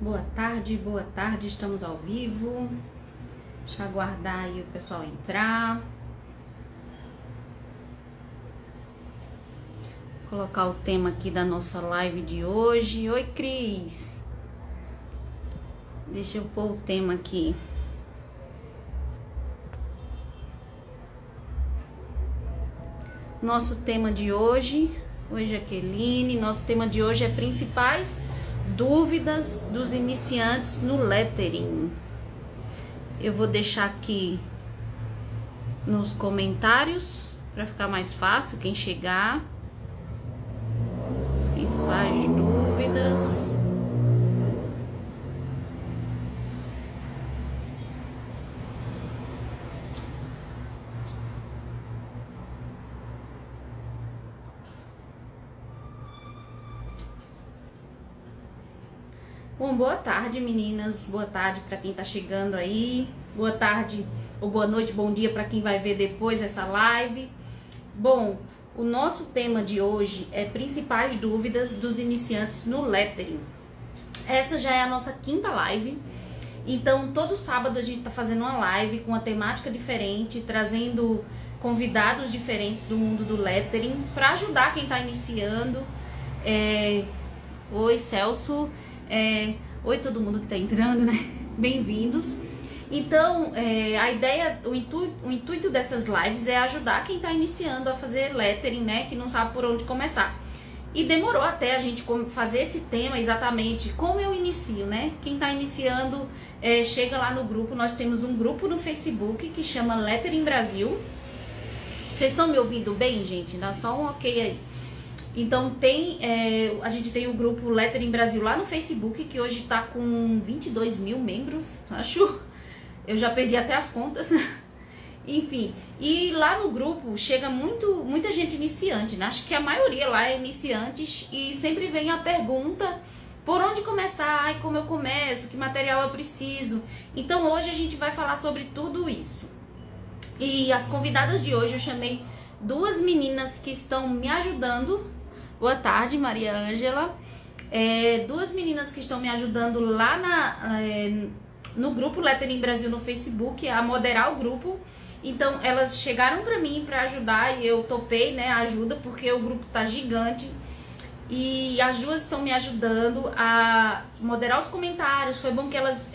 Boa tarde, estamos ao vivo. Deixa eu aguardar aí o pessoal entrar. Vou colocar o tema aqui da nossa live de hoje. Oi, Cris. Deixa eu pôr o tema aqui. Nosso tema de hoje, oi Jaqueline, nosso tema de hoje é principais dúvidas dos iniciantes no lettering. Eu vou deixar aqui nos comentários para ficar mais fácil quem chegar. Principais dúvidas. Bom, boa tarde, meninas. Boa tarde para quem tá chegando aí. Boa tarde ou boa noite, bom dia para quem vai ver depois essa live. Bom, o nosso tema de hoje é principais dúvidas dos iniciantes no lettering. Essa já é a nossa quinta live. Então, todo sábado a gente tá fazendo uma live com uma temática diferente, trazendo convidados diferentes do mundo do lettering para ajudar quem tá iniciando. Oi, Celso. Oi, todo mundo que tá entrando, né? Bem-vindos. Então, a ideia, o intuito dessas lives é ajudar quem tá iniciando a fazer lettering, né? Que não sabe por onde começar. E demorou até a gente fazer esse tema exatamente como eu inicio, né? Quem tá iniciando, chega lá no grupo. Nós temos um grupo no Facebook que chama Lettering Brasil. Vocês estão me ouvindo bem, gente? Dá só um ok aí. Então a gente tem o grupo Lettering Brasil lá no Facebook, que hoje tá com 22 mil membros, acho. Eu já perdi até as contas. Enfim, e lá no grupo chega muita gente iniciante, né? Acho que a maioria lá é iniciantes e sempre vem a pergunta por onde começar, ai, como eu começo, que material eu preciso. Então hoje a gente vai falar sobre tudo isso. E as convidadas de hoje eu chamei duas meninas que estão me ajudando. Boa tarde, Maria Ângela. Duas meninas que estão me ajudando lá no grupo Lettering Brasil no Facebook a moderar o grupo. Então elas chegaram para mim para ajudar e eu topei, né, a ajuda porque o grupo tá gigante. E as duas estão me ajudando a moderar os comentários. Foi bom que elas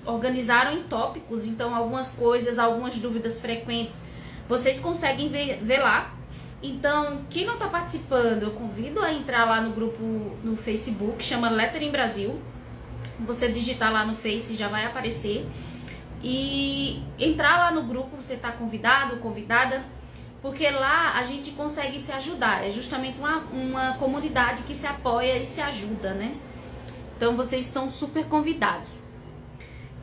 organizaram em tópicos, então algumas coisas, algumas dúvidas frequentes vocês conseguem ver lá. Então, quem não está participando, eu convido a entrar lá no grupo no Facebook, chama Lettering Brasil. Você digitar lá no Face já vai aparecer. E entrar lá no grupo, você está convidado, convidada, porque lá a gente consegue se ajudar. É justamente uma comunidade que se apoia e se ajuda, né? Então, vocês estão super convidados.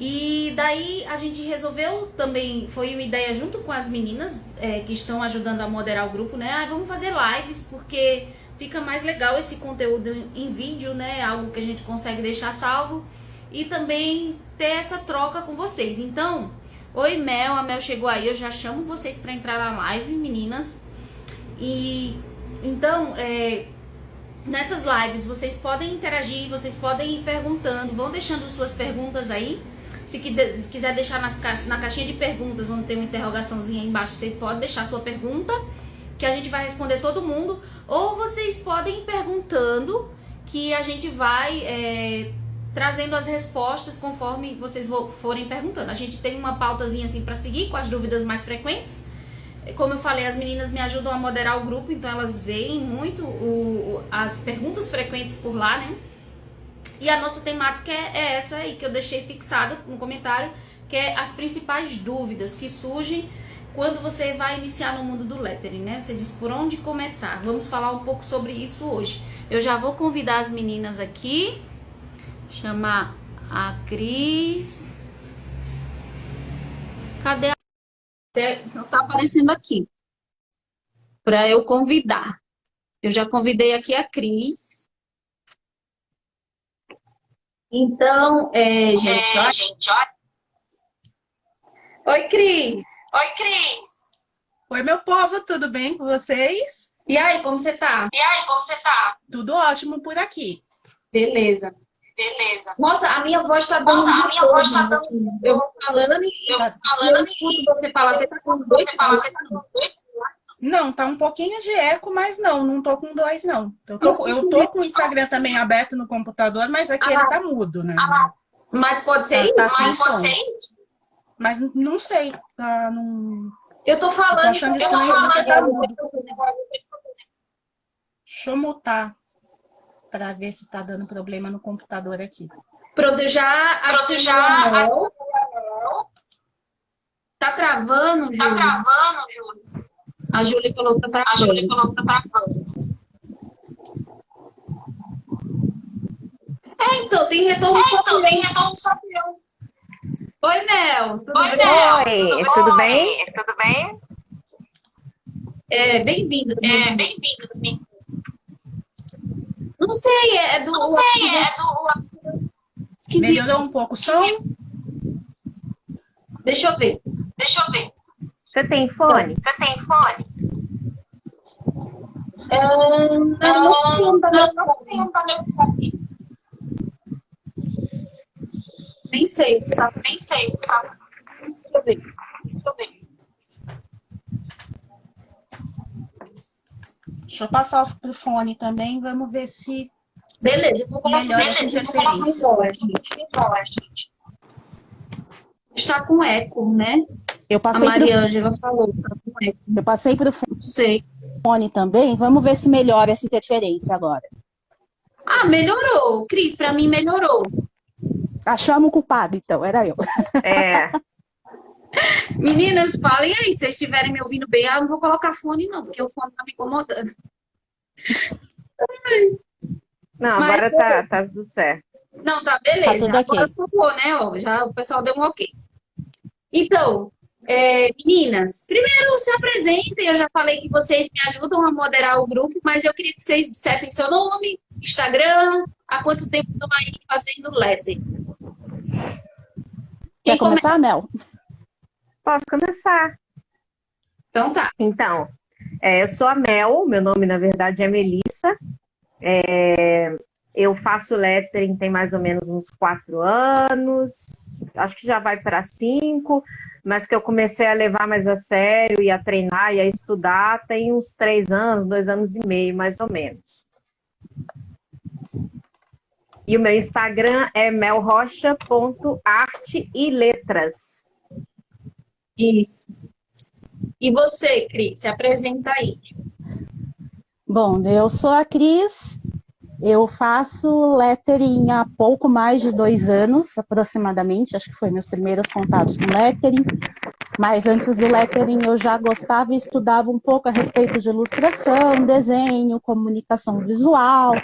E daí a gente resolveu também, foi uma ideia junto com as meninas que estão ajudando a moderar o grupo, né? Vamos fazer lives porque fica mais legal esse conteúdo em vídeo, né? Algo que a gente consegue deixar salvo e também ter essa troca com vocês. Então, oi Mel, a Mel chegou aí, eu já chamo vocês para entrar na live, meninas. E então, nessas lives vocês podem interagir, vocês podem ir perguntando, vão deixando suas perguntas aí. Se quiser deixar na caixinha de perguntas, onde tem uma interrogaçãozinha aí embaixo, você pode deixar sua pergunta, que a gente vai responder todo mundo. Ou vocês podem ir perguntando, que a gente vai trazendo as respostas conforme vocês forem perguntando. A gente tem uma pautazinha assim para seguir com as dúvidas mais frequentes. Como eu falei, as meninas me ajudam a moderar o grupo, então elas veem muito as perguntas frequentes por lá, né? E a nossa temática é essa aí que eu deixei fixada no comentário, que é as principais dúvidas que surgem quando você vai iniciar no mundo do lettering, né? Você diz por onde começar. Vamos falar um pouco sobre isso hoje. Eu já vou convidar as meninas aqui, chamar a Cris. Cadê a... Não tá aparecendo aqui para eu convidar. Eu já convidei aqui a Cris. Então, gente, olha. Oi, Cris. Oi, Cris. Oi, meu povo, tudo bem com vocês? E aí, como você tá? Tudo ótimo por aqui. Beleza. Nossa, a minha voz tá dando assim. Eu vou falando e eu escuto você falar, você tá com dois paus. Não, tá um pouquinho de eco, mas não tô com dois, não. Eu tô com o Instagram também aberto no computador, mas aqui ele tá mudo, né? Mas pode ser isso? Tá sem som. Mas não sei. Eu tô falando. Eu tô achando estranho porque tá mudo. Deixa eu mutar para ver se tá dando problema no computador aqui. Pronto, eu já tá travando, Júlio? A Júlia falou que tá travando. Então, tem retorno só meu. Oi, Mel. Tudo bem? Oi, tudo bem? Bem-vindos. Não sei, é do... Esquisito. Melhorou um pouco o som? Deixa eu ver. Você tem fone? Não, nem sei. Deixa eu ver. Deixa eu passar pro fone também, vamos ver se Beleza, eu vou colocar melhora essa interferência. Está com eco, né? Eu A passei Maria Ângela falou, tá com eco. Eu passei pro Sei. fone também. Vamos ver se melhora essa interferência agora. Ah, melhorou. Cris, pra mim melhorou. Achamos o culpado, então, era eu. Meninas, falem aí, se vocês estiverem me ouvindo bem, eu não vou colocar fone não, porque o fone tá me incomodando. Não, Mas- agora tá tudo certo. Não, tá, beleza. Tá tudo Agora ok. ficou, né? Ó, já o pessoal deu um ok. Então, meninas, primeiro se apresentem. Eu já falei que vocês me ajudam a moderar o grupo, mas eu queria que vocês dissessem seu nome, Instagram, há quanto tempo estão aí fazendo letter. Quer Quem começa? começar, Mel? Posso começar. Então tá. Então, eu sou a Mel, meu nome na verdade é Melissa. Eu faço lettering tem mais ou menos uns 4 anos, acho que já vai para 5, mas que eu comecei a levar mais a sério e a treinar e a estudar tem uns 3 anos, 2 anos e meio, mais ou menos. E o meu Instagram é melrocha.arte e letras. Isso. E você, Cris, se apresenta aí. Bom, eu sou a Cris, eu faço lettering há pouco mais de 2 anos, aproximadamente, acho que foi meus primeiros contatos com lettering, mas antes do lettering eu já gostava e estudava um pouco a respeito de ilustração, desenho, comunicação visual,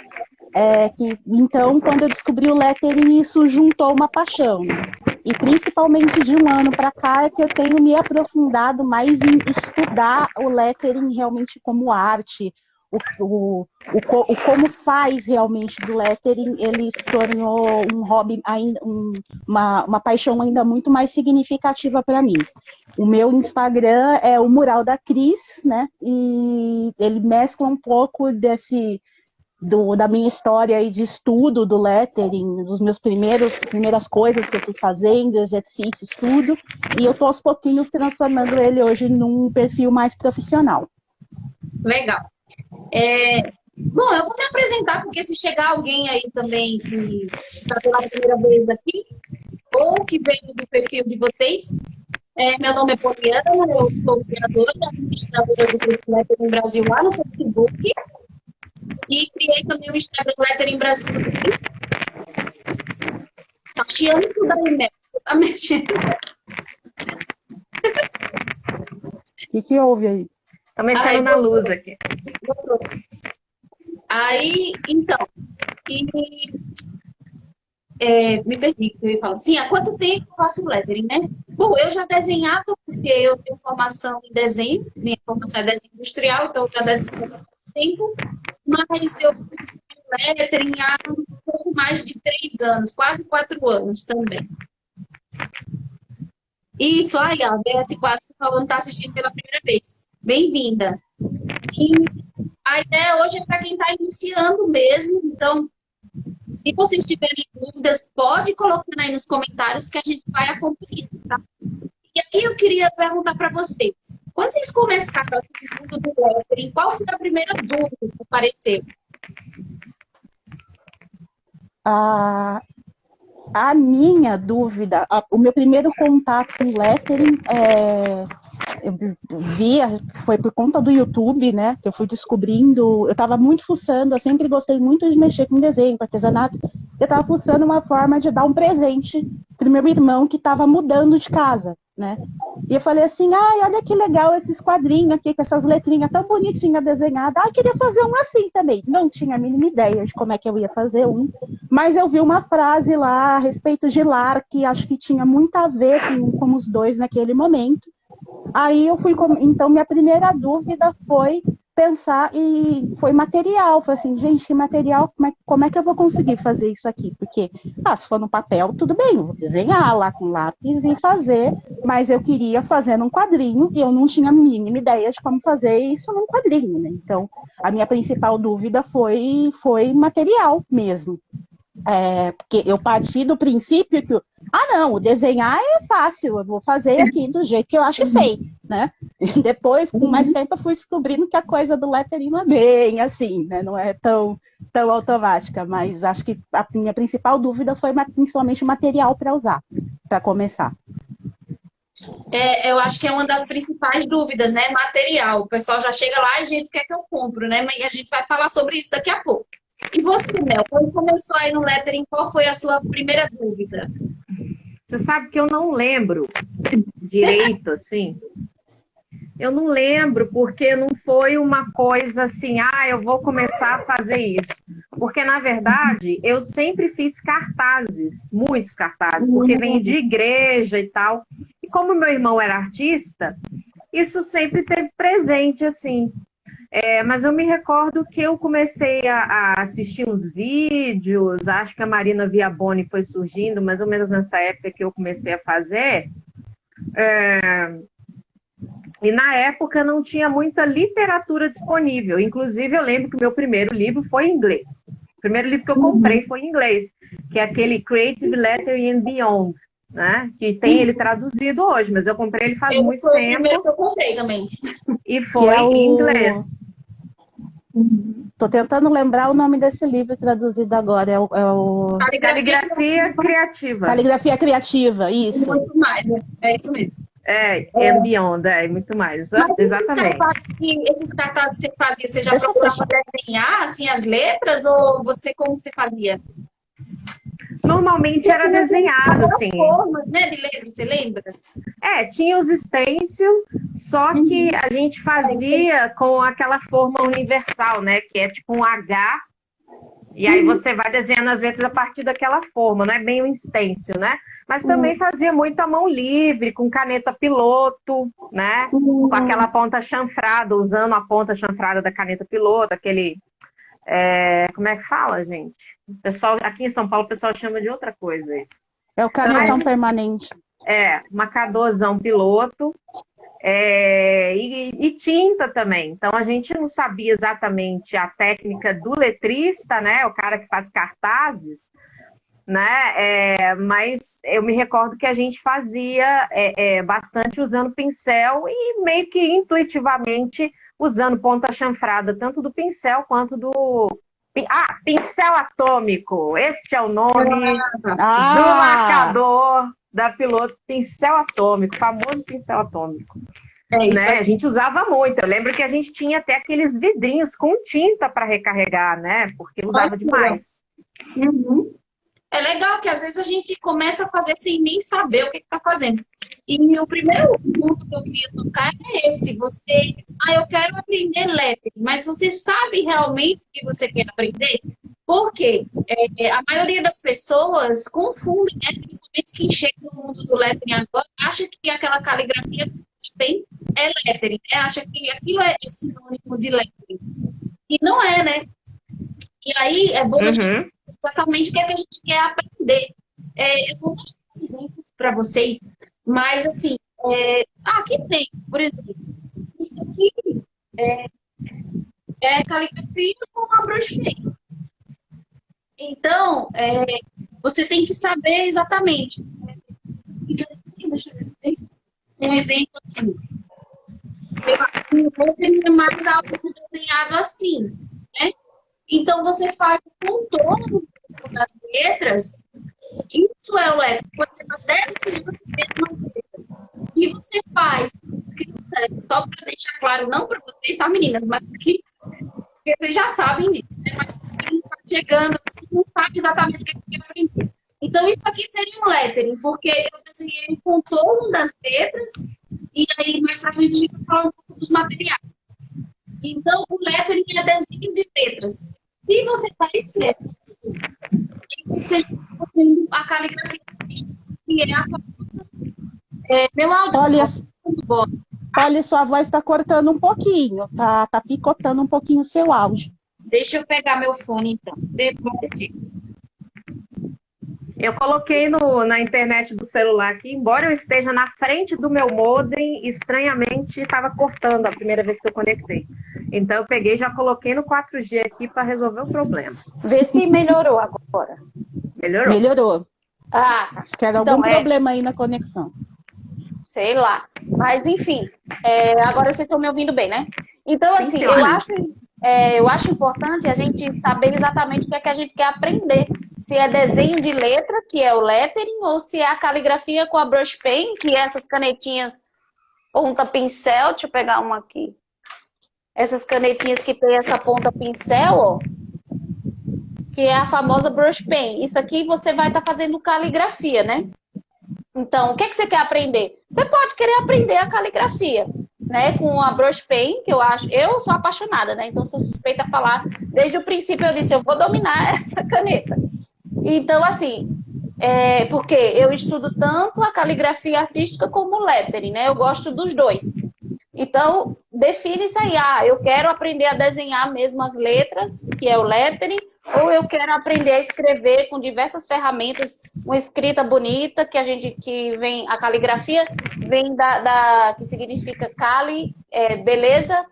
então quando eu descobri o lettering isso juntou uma paixão, né? E principalmente de um ano para cá é que eu tenho me aprofundado mais em estudar o lettering realmente como arte, o como faz realmente do lettering, ele se tornou um hobby, ainda, uma paixão ainda muito mais significativa para mim. O meu Instagram é o Mural da Cris, né? E ele mescla um pouco da minha história aí de estudo do lettering, dos meus primeiras coisas que eu fui fazendo, exercício, estudo, e eu tô aos pouquinhos transformando ele hoje num perfil mais profissional. Legal. Bom, eu vou me apresentar, porque se chegar alguém aí também que está pela primeira vez aqui, ou que veio do perfil de vocês, meu nome é Poliana, eu sou criadora, administradora do grupo Lettering Brasil lá no Facebook, e criei também o Instagram Lettering Brasil no Twitter. Tá chiando tudo aí, Mel. Tá mexendo. O que houve aí? Tá mexendo na luz aqui. Aí, então, me perdi o que eu ia falar. Sim, há quanto tempo eu faço lettering, né? Bom, eu já desenhava, porque eu tenho formação em desenho, minha formação é desenho industrial, então eu já desenho há muito tempo, mas eu fiz lettering há um pouco mais de 3 anos, quase 4 anos também. Isso, aí, a Beth quase falando, está assistindo pela primeira vez. Bem-vinda. E a ideia hoje é para quem está iniciando mesmo, então, Se vocês tiverem dúvidas, pode colocar aí nos comentários que a gente vai acompanhar, tá? E aí eu queria perguntar para vocês, quando vocês começaram esse mundo do lettering, qual foi a primeira dúvida que apareceu? A minha dúvida, o meu primeiro contato com lettering eu foi por conta do YouTube, né? Que eu fui descobrindo, eu estava muito fuçando, eu sempre gostei muito de mexer com desenho, com artesanato. Eu estava fuçando uma forma de dar um presente pro meu irmão que estava mudando de casa, né? E eu falei assim, ai, olha que legal esses quadrinhos aqui, com essas letrinhas tão bonitinhas desenhadas. Ah, queria fazer um assim também. Não tinha a mínima ideia de como é que eu ia fazer um, mas eu vi uma frase lá a respeito de lar, que acho que tinha muito a ver com os dois naquele momento. Aí eu fui, então minha primeira dúvida foi pensar e foi material, foi assim, gente, que material, como é que eu vou conseguir fazer isso aqui? Porque, se for no papel, tudo bem, eu vou desenhar lá com lápis e fazer, mas eu queria fazer num quadrinho e eu não tinha a mínima ideia de como fazer isso num quadrinho, né? Então, a minha principal dúvida foi material mesmo. Porque eu parti do princípio que, não, o desenhar é fácil, eu vou fazer aqui do jeito que eu acho que sei, né? E depois, com mais tempo, eu fui descobrindo que a coisa do lettering não é bem assim, né? Não é tão automática, mas acho que a minha principal dúvida foi principalmente o material para usar, para começar. Eu acho que é uma das principais dúvidas, né? Material. O pessoal já chega lá e, gente, o que é que eu compro, né? E a gente vai falar sobre isso daqui a pouco. E você, Mel, quando começou aí no lettering, qual foi a sua primeira dúvida? Você sabe que eu não lembro direito, assim. Eu não lembro porque não foi uma coisa assim, eu vou começar a fazer isso. Porque, na verdade, eu sempre fiz cartazes, muitos cartazes, porque vem de igreja e tal. E como meu irmão era artista, isso sempre teve presente, assim. Mas eu me recordo que eu comecei a assistir uns vídeos, acho que a Marina Viaboni foi surgindo, mais ou menos nessa época que eu comecei a fazer. E na época não tinha muita literatura disponível. Inclusive, eu lembro que o meu primeiro livro foi em inglês. O primeiro livro que eu comprei foi em inglês, que é aquele Creative Lettering and Beyond, né? Que tem ele traduzido hoje, mas eu comprei ele faz muito tempo. Foi o primeiro que eu comprei também. E foi em inglês. Tô tentando lembrar o nome desse livro traduzido agora. É o... Caligrafia Criativa. Caligrafia Criativa, isso. Muito mais, é isso mesmo. And Beyond, muito mais. Mas exatamente. Esses cartazes que você fazia, você já procurava desenhar assim, as letras? Ou como você fazia? Normalmente era desenhado, assim. Formas, né, de letras, você lembra? Tinha os stencil, só que a gente fazia com aquela forma universal, né? Que é tipo um H, e aí você vai desenhando as letras a partir daquela forma, não é bem um stencil, né? Mas também fazia muito à mão livre, com caneta piloto, né? Com aquela ponta chanfrada, usando a ponta chanfrada da caneta piloto, aquele... como é que fala, gente? O pessoal, aqui em São Paulo o pessoal chama de outra coisa isso. É o canetão permanente. Marcadorzão piloto. E tinta também. Então a gente não sabia exatamente a técnica do letrista, né? O cara que faz cartazes, né? Mas eu me recordo que a gente fazia bastante usando pincel e meio que intuitivamente usando ponta chanfrada, tanto do pincel quanto do... pincel atômico. Este é o nome do marcador da piloto, pincel atômico, famoso pincel atômico. Né? A gente usava muito. Eu lembro que a gente tinha até aqueles vidrinhos com tinta para recarregar, né? Porque usava demais. É legal que às vezes a gente começa a fazer sem nem saber o que está fazendo. E o primeiro ponto que eu queria tocar é esse. Eu quero aprender lettering, mas você sabe realmente o que você quer aprender? Por quê? A maioria das pessoas confundem, né? Principalmente quem chega no mundo do lettering agora, acha que aquela caligrafia que tem é lettering, né? Acha que aquilo é sinônimo de lettering. E não é, né? E aí é bom exatamente o que é que a gente quer aprender. Eu vou mostrar exemplos para vocês, mas assim, aqui tem, por exemplo, isso aqui é caligrafia com a brocheta. Então, você tem que saber exatamente. Deixa eu ver se tem um exemplo assim. O lettering é mais alto desenhado assim, né? Então, você faz o contorno das letras. Isso é o lettering. Você está desenhando as mesmas letras. Se você faz escrita, só para deixar claro, não para vocês, tá, meninas? Mas aqui, porque vocês já sabem disso, né? Mas quem está chegando, não sabe exatamente o que é aprender. Então, isso aqui seria um lettering, porque eu desenhei o contorno das letras e aí mais pra frente a gente vai falar um pouco dos materiais. Então, o lettering é desenho de letras. Se você está escrevendo, você está fazendo a caligrafia, que é a famosa. Meu áudio muito bom. Olha, sua voz está cortando um pouquinho, tá picotando um pouquinho o seu áudio. Deixa eu pegar meu fone, então. Eu coloquei na internet do celular aqui, embora eu esteja na frente do meu modem, estranhamente estava cortando a primeira vez que eu conectei. Então eu peguei e já coloquei no 4G aqui para resolver o problema. Vê se melhorou agora. Melhorou. Ah, tá. Acho que era algum problema aí na conexão. Sei lá. Mas, enfim, agora vocês estão me ouvindo bem, né? Então, assim, eu acho importante a gente saber exatamente o que é que a gente quer aprender. Se é desenho de letra, que é o lettering, ou se é a caligrafia com a brush pen, que é essas canetinhas ponta pincel. Deixa eu pegar uma aqui. Essas canetinhas que tem essa ponta pincel, ó, que é a famosa brush pen. Isso aqui você vai estar fazendo caligrafia, né? Então, o que é que você quer aprender? Você pode querer aprender a caligrafia, né? Com a brush pen, que eu sou apaixonada, né? Então, sou suspeita a falar. Desde o princípio eu disse, eu vou dominar essa caneta. Então, assim, porque eu estudo tanto a caligrafia artística como o lettering, né? Eu gosto dos dois. Então, define isso aí. Eu quero aprender a desenhar mesmo as letras, que é o lettering, ou eu quero aprender a escrever com diversas ferramentas, uma escrita bonita, a caligrafia vem que significa beleza,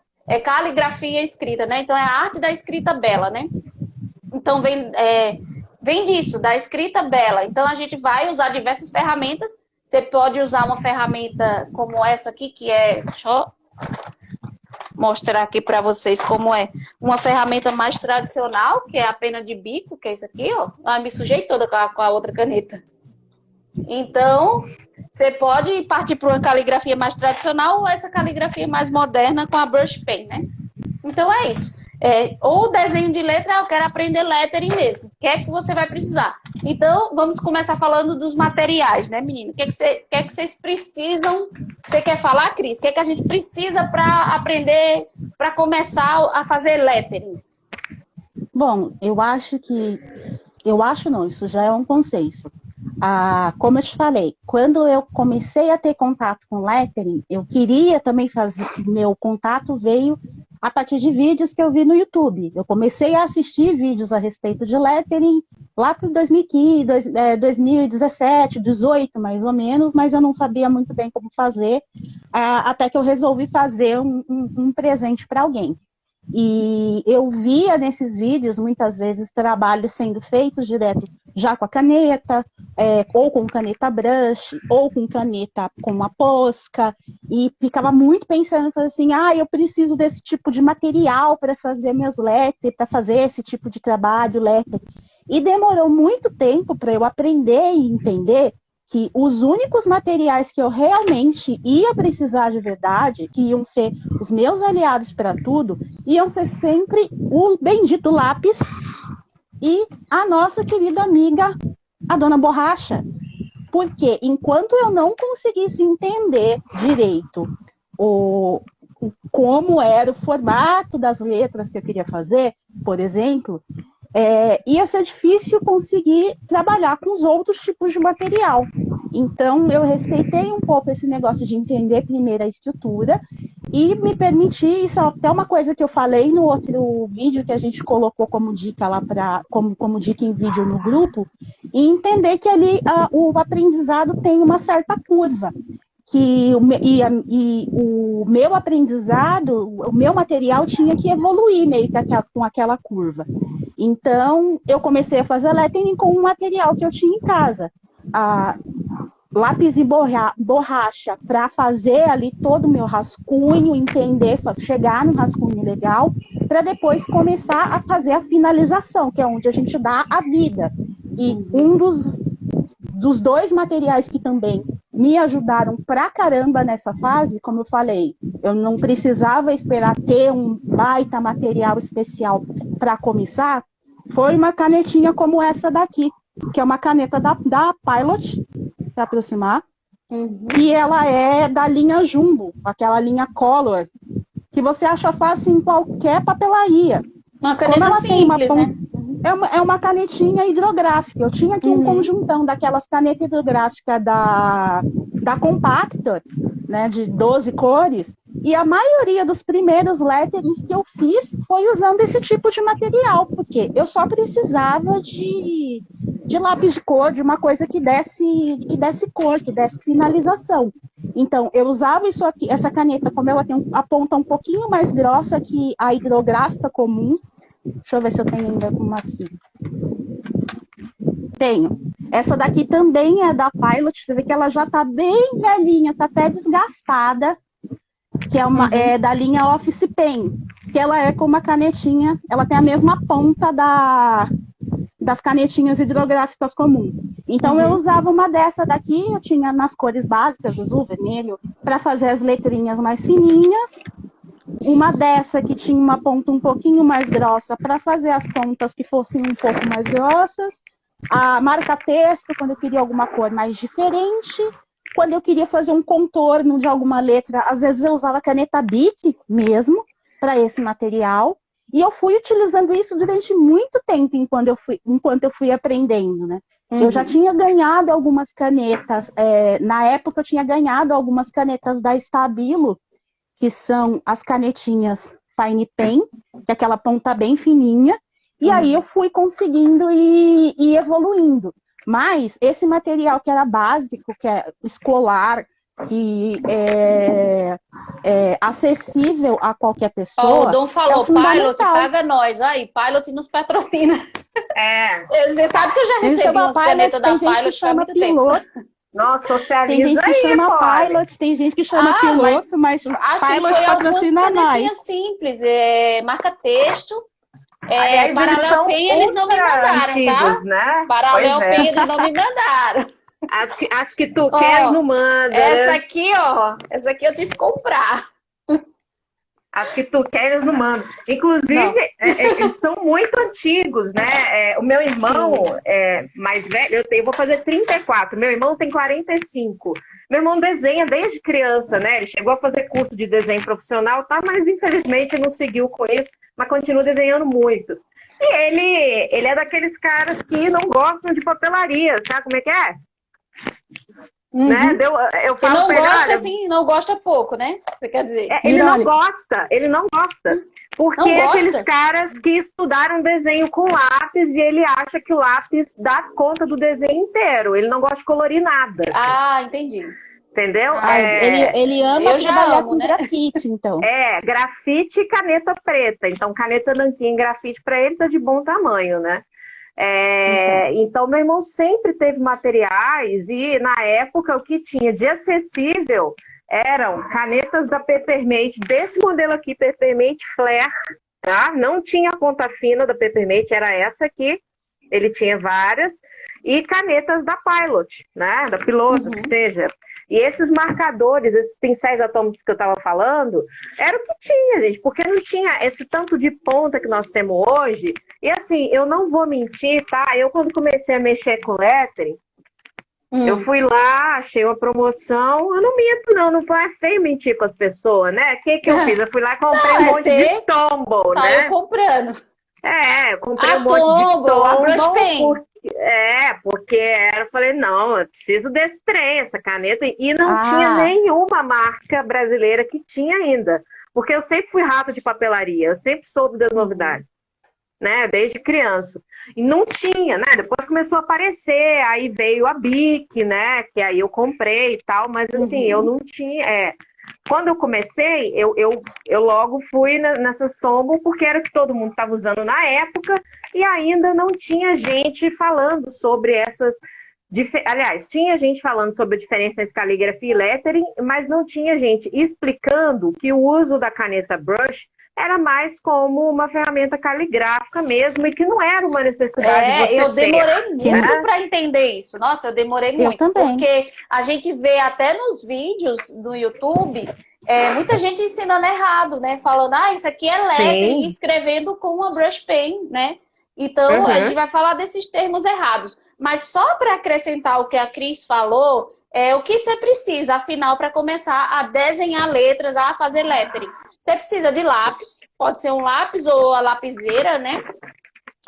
caligrafia escrita, né? Então, é a arte da escrita bela, né? Então, vem disso, da escrita bela. Então, a gente vai usar diversas ferramentas. Você pode usar uma ferramenta como essa aqui, que deixa eu mostrar aqui para vocês como é. Uma ferramenta mais tradicional, que é a pena de bico, que é isso aqui, ó. Me sujei toda com a outra caneta. Então, você pode partir para uma caligrafia mais tradicional ou essa caligrafia mais moderna com a brush pen, né? Então, é isso. Ou desenho de letra, eu quero aprender lettering mesmo. O que é que você vai precisar? Então, vamos começar falando dos materiais, né, menino? O que é que vocês precisam? Você quer falar, Cris? O que é que a gente precisa para aprender, para começar a fazer lettering? Bom, isso já é um consenso. Como eu te falei, quando eu comecei a ter contato com lettering, eu queria também fazer, meu contato veio a partir de vídeos que eu vi no YouTube. Eu comecei a assistir vídeos a respeito de lettering lá para 2015, 2017, 2018, mais ou menos, mas eu não sabia muito bem como fazer, até que eu resolvi fazer um presente para alguém. E eu via nesses vídeos, muitas vezes, trabalhos sendo feitos direto já com a caneta, ou com caneta brush, ou com caneta com a posca, e ficava muito pensando assim, eu preciso desse tipo de material para fazer meus letters, para fazer esse tipo de trabalho, letter. E demorou muito tempo para eu aprender e entender que os únicos materiais que eu realmente ia precisar de verdade, que iam ser os meus aliados para tudo, iam ser sempre o bendito lápis e a nossa querida amiga, a Dona Borracha. Porque enquanto eu não conseguisse entender direito como era o formato das letras que eu queria fazer, por exemplo, ia ser difícil conseguir trabalhar com os outros tipos de material. Então, eu respeitei um pouco esse negócio de entender primeiro a estrutura e me permiti, isso é até uma coisa que eu falei no outro vídeo que a gente colocou como dica lá como dica em vídeo no grupo, e entender que ali o aprendizado tem uma certa curva. O meu aprendizado, o meu material tinha que evoluir meio que com aquela curva. Então, eu comecei a fazer lettering com um material que eu tinha em casa. Lápis e borracha para fazer ali todo o meu rascunho, entender, chegar no rascunho legal, para depois começar a fazer a finalização, que é onde a gente dá a vida. E um dos dois materiais que também me ajudaram pra caramba nessa fase, como eu falei, eu não precisava esperar ter um baita material especial para começar, foi uma canetinha como essa daqui, que é uma caneta da Pilot, para aproximar, e ela é da linha Jumbo, aquela linha Color, que você acha fácil em qualquer papelaria. Uma caneta simples, né? É uma canetinha hidrográfica. Eu tinha aqui um conjuntão daquelas canetas hidrográficas da Compactor, né, de 12 cores, e a maioria dos primeiros letterings que eu fiz foi usando esse tipo de material, porque eu só precisava de lápis de cor, de uma coisa que desse cor, que desse finalização. Então, eu usava isso aqui, essa caneta, como ela tem a ponta um pouquinho mais grossa que a hidrográfica comum. Deixa eu ver se eu tenho ainda uma aqui. Tenho. Essa daqui também é da Pilot. Você vê que ela já tá bem velhinha, tá até desgastada. Que é da linha Office Pen. Que ela é com uma canetinha. Ela tem a mesma ponta das canetinhas hidrográficas comuns. Então, eu usava uma dessa daqui. Eu tinha nas cores básicas, azul, vermelho, para fazer as letrinhas mais fininhas. Uma dessa que tinha uma ponta um pouquinho mais grossa para fazer as pontas que fossem um pouco mais grossas. A marca-texto, quando eu queria alguma cor mais diferente. Quando eu queria fazer um contorno de alguma letra, às vezes eu usava caneta Bic mesmo, para esse material. E eu fui utilizando isso durante muito tempo, enquanto eu fui aprendendo, né? Eu já tinha ganhado algumas canetas, na época eu tinha ganhado algumas canetas da Stabilo, que são as canetinhas Fine Pen, que é aquela ponta bem fininha, e aí eu fui conseguindo ir evoluindo. Mas esse material que era básico, que é escolar, que é acessível a qualquer pessoa. O Dom falou, é Pilot paga nós. Aí, Pilot nos patrocina. Você sabe que eu já recebi umas canetas da Pilot há muito tempo. Nossa, socializa tem gente que aí, chama pode. Pilot, tem gente que chama piloto, mas assim, Pilot foi patrocina algumas canetinhas mais. simples, marca-texto. Aliás, Paralel Pen eles não me mandaram, antigos, tá? Né? Paralel Pen eles não me mandaram. As que tu quer não manda. Essa aqui eu tive que comprar. As que tu queres não mandam. Inclusive, eles são muito antigos, né? O meu irmão mais velho, eu vou fazer 34, meu irmão tem 45. Meu irmão desenha desde criança, né? Ele chegou a fazer curso de desenho profissional, tá? Mas infelizmente não seguiu com isso, mas continua desenhando muito. E ele é daqueles caras que não gostam de papelaria, sabe como é que é? Né? Eu falo não pra ele, gosta, olha, assim, não gosta pouco, né? Você quer dizer? Ele não gosta. Porque Não gosta? aqueles caras que estudaram desenho com lápis e ele acha que o lápis dá conta do desenho inteiro. Ele não gosta de colorir nada. Ah, entendi. Entendeu? Ele ama trabalhar com grafite, então. Grafite e caneta preta. Então, caneta nanquim grafite para ele tá de bom tamanho, né? Então, meu irmão sempre teve materiais e, na época, o que tinha de acessível eram canetas da Peppermint, desse modelo aqui, Peppermint Flare, tá? Não tinha a ponta fina da Peppermint, era essa aqui. Ele tinha várias. E canetas da Pilot, né? Da Piloto, que seja. E esses marcadores, esses pincéis atômicos que eu estava falando, era o que tinha, gente, porque não tinha esse tanto de ponta que nós temos hoje. E assim, eu não vou mentir, tá? Eu, quando comecei a mexer com lettering, eu fui lá, achei uma promoção. Eu não minto, não é feio mentir com as pessoas, né? O que eu fiz? Eu fui lá e comprei um monte de Tombow, né? Saiu comprando. Eu comprei um monte de Tombow. A Brush Pen. Porque eu falei, não, eu preciso desse trem, essa caneta. E não tinha nenhuma marca brasileira que tinha ainda. Porque eu sempre fui rato de papelaria, eu sempre soube das novidades, né? Desde criança. E não tinha, né? Depois começou a aparecer, aí veio a Bic, né? Que aí eu comprei e tal, mas assim, eu não tinha. quando eu comecei, eu logo fui nessas tombos, porque era o que todo mundo estava usando na época, e ainda não tinha gente falando sobre essas... Aliás, tinha gente falando sobre a diferença entre caligrafia e lettering, mas não tinha gente explicando que o uso da caneta brush era mais como uma ferramenta caligráfica mesmo, e que não era uma necessidade de você eu demorei ter, muito para entender isso. Nossa, eu demorei muito. também. Porque a gente vê até nos vídeos do YouTube, muita gente ensinando errado, né? Falando, isso aqui é lettering, escrevendo com uma brush pen, né? Então, a gente vai falar desses termos errados. Mas só para acrescentar o que a Cris falou, o que você precisa, afinal, para começar a desenhar letras, a fazer lettering? Você precisa de lápis, pode ser um lápis ou a lapiseira, né?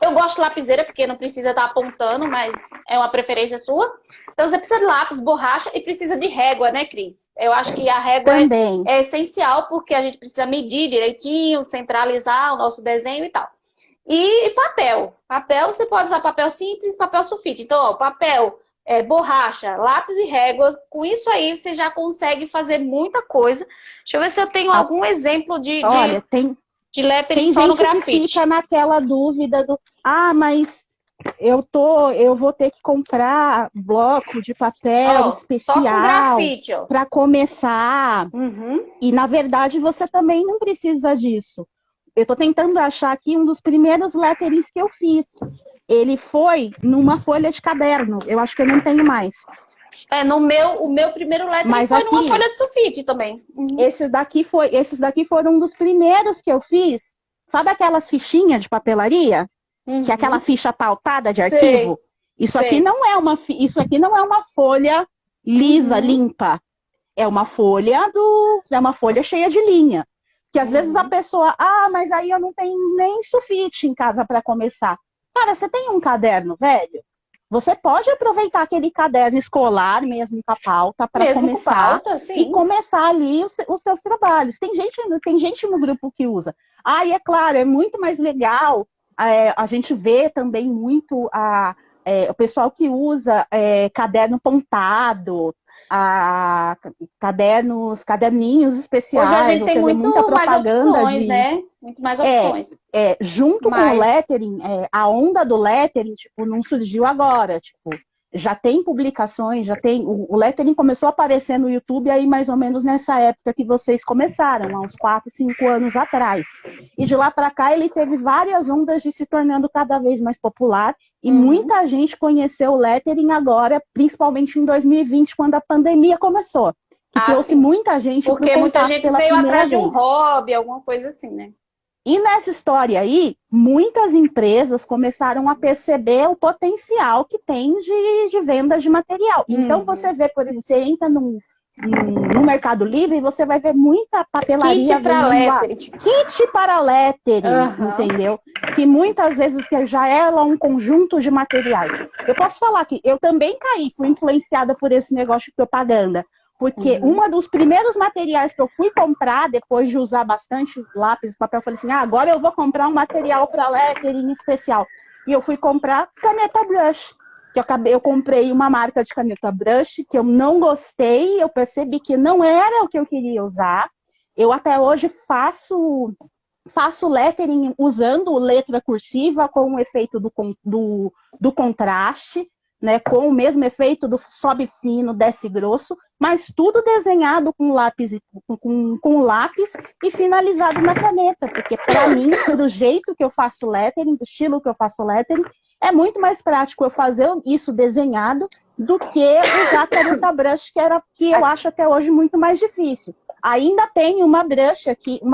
Eu gosto de lapiseira porque não precisa estar apontando, mas é uma preferência sua. Então, você precisa de lápis, borracha e precisa de régua, né, Cris? Eu acho que a régua é essencial porque a gente precisa medir direitinho, centralizar o nosso desenho e tal. E papel. Papel, você pode usar papel simples, papel sulfite. Então, papel, borracha, lápis e réguas. Com isso aí, você já consegue fazer muita coisa. Deixa eu ver se eu tenho algum exemplo de lettering só no grafite. Que fica naquela dúvida do... mas eu vou ter que comprar bloco de papel especial para começar. E, na verdade, você também não precisa disso. Eu estou tentando achar aqui um dos primeiros letterings que eu fiz. Ele foi numa folha de caderno. Eu acho que eu não tenho mais. O meu primeiro lettering foi numa folha de sulfite também. Esses daqui foram um dos primeiros que eu fiz. Sabe aquelas fichinhas de papelaria? Que é aquela ficha pautada de arquivo? Isso aqui não é uma folha lisa, limpa. É uma folha cheia de linha. Que às vezes a pessoa, mas aí eu não tenho nem sulfite em casa para começar. Cara, você tem um caderno, velho? Você pode aproveitar aquele caderno escolar, mesmo com a pauta, para começar e começar ali os seus trabalhos. Tem gente no grupo que usa. E é claro, é muito mais legal. A gente vê também muito o pessoal que usa caderno pontado, caderninhos especiais. Hoje a gente tem muito mais opções, né? Muito mais opções. Junto com o lettering, a onda do lettering, não surgiu agora. Já tem publicações, o lettering começou a aparecer no YouTube aí mais ou menos nessa época que vocês começaram, há uns 4, 5 anos atrás. E de lá para cá ele teve várias ondas de se tornando cada vez mais popular e muita gente conheceu o lettering agora, principalmente em 2020, quando a pandemia começou. Que trouxe muita gente porque muita gente veio atrás de um hobby, alguma coisa assim, né? E nessa história aí, muitas empresas começaram a perceber o potencial que tem de vendas de material. Então, você vê, por exemplo, você entra no Mercado Livre e você vai ver muita papelaria. Kit para lettering, entendeu? Que muitas vezes já é um conjunto de materiais. Eu posso falar que eu também fui influenciada por esse negócio de propaganda. Porque um dos primeiros materiais que eu fui comprar, depois de usar bastante lápis e papel, eu falei assim, agora eu vou comprar um material para lettering especial. E eu fui comprar caneta brush. Eu comprei uma marca de caneta brush que eu não gostei, eu percebi que não era o que eu queria usar. Eu até hoje faço lettering usando letra cursiva com o efeito do contraste, né, com o mesmo efeito do sobe fino, desce grosso, mas tudo desenhado com lápis e finalizado na caneta, porque para mim, do jeito que eu faço lettering, do estilo que eu faço lettering, é muito mais prático eu fazer isso desenhado do que usar a caneta brush, que eu acho até hoje muito mais difícil. Ainda tem uma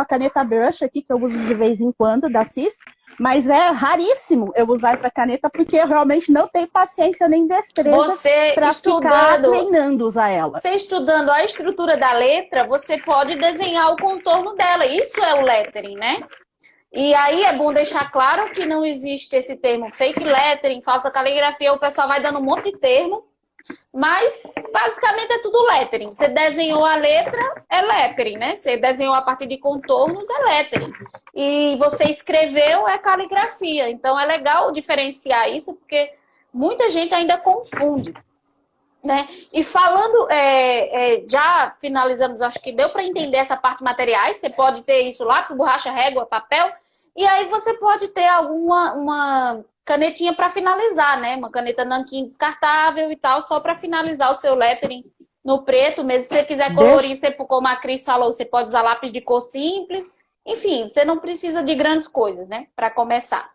caneta brush aqui, que eu uso de vez em quando, da CIS, mas é raríssimo eu usar essa caneta, porque eu realmente não tenho paciência nem destreza para ficar treinando usar ela. Você estudando a estrutura da letra, você pode desenhar o contorno dela. Isso é o lettering, né? E aí é bom deixar claro que não existe esse termo fake lettering, falsa caligrafia, o pessoal vai dando um monte de termo, mas basicamente é tudo lettering. Você desenhou a letra, é lettering, né? Você desenhou a partir de contornos, é lettering. E você escreveu, é caligrafia. Então é legal diferenciar isso, porque muita gente ainda confunde. né? E falando, já finalizamos, acho que deu para entender essa parte de materiais. Você pode ter isso, lápis, borracha, régua, papel, e aí você pode ter uma canetinha para finalizar, né? Uma caneta nanquim descartável e tal, só para finalizar o seu lettering no preto. Mesmo se você quiser colorir, como a Cris falou, você pode usar lápis de cor simples. Enfim, você não precisa de grandes coisas, né? Para começar.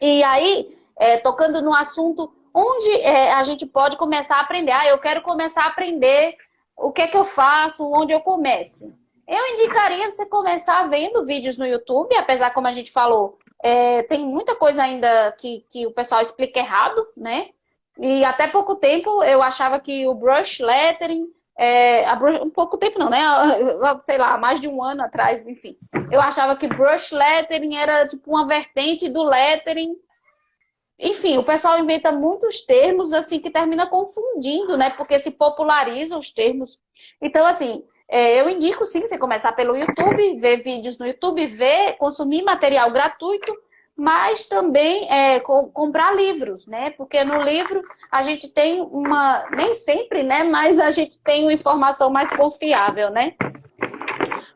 E aí, tocando no assunto, onde a gente pode começar a aprender? Eu quero começar a aprender, o que é que eu faço, onde eu começo? Eu indicaria você começar vendo vídeos no YouTube, apesar, como a gente falou, tem muita coisa ainda que o pessoal explica errado, né? E até pouco tempo eu achava que o brush lettering, um pouco tempo não, né? Sei lá, mais de um ano atrás, enfim. Eu achava que brush lettering era tipo uma vertente do lettering. Enfim, o pessoal inventa muitos termos assim que termina confundindo, né? Porque se popularizam os termos. Então, assim, eu indico sim você começar pelo YouTube, ver vídeos no YouTube, consumir material gratuito, mas também comprar livros, né? Porque no livro a gente tem nem sempre, né? Mas a gente tem uma informação mais confiável, né?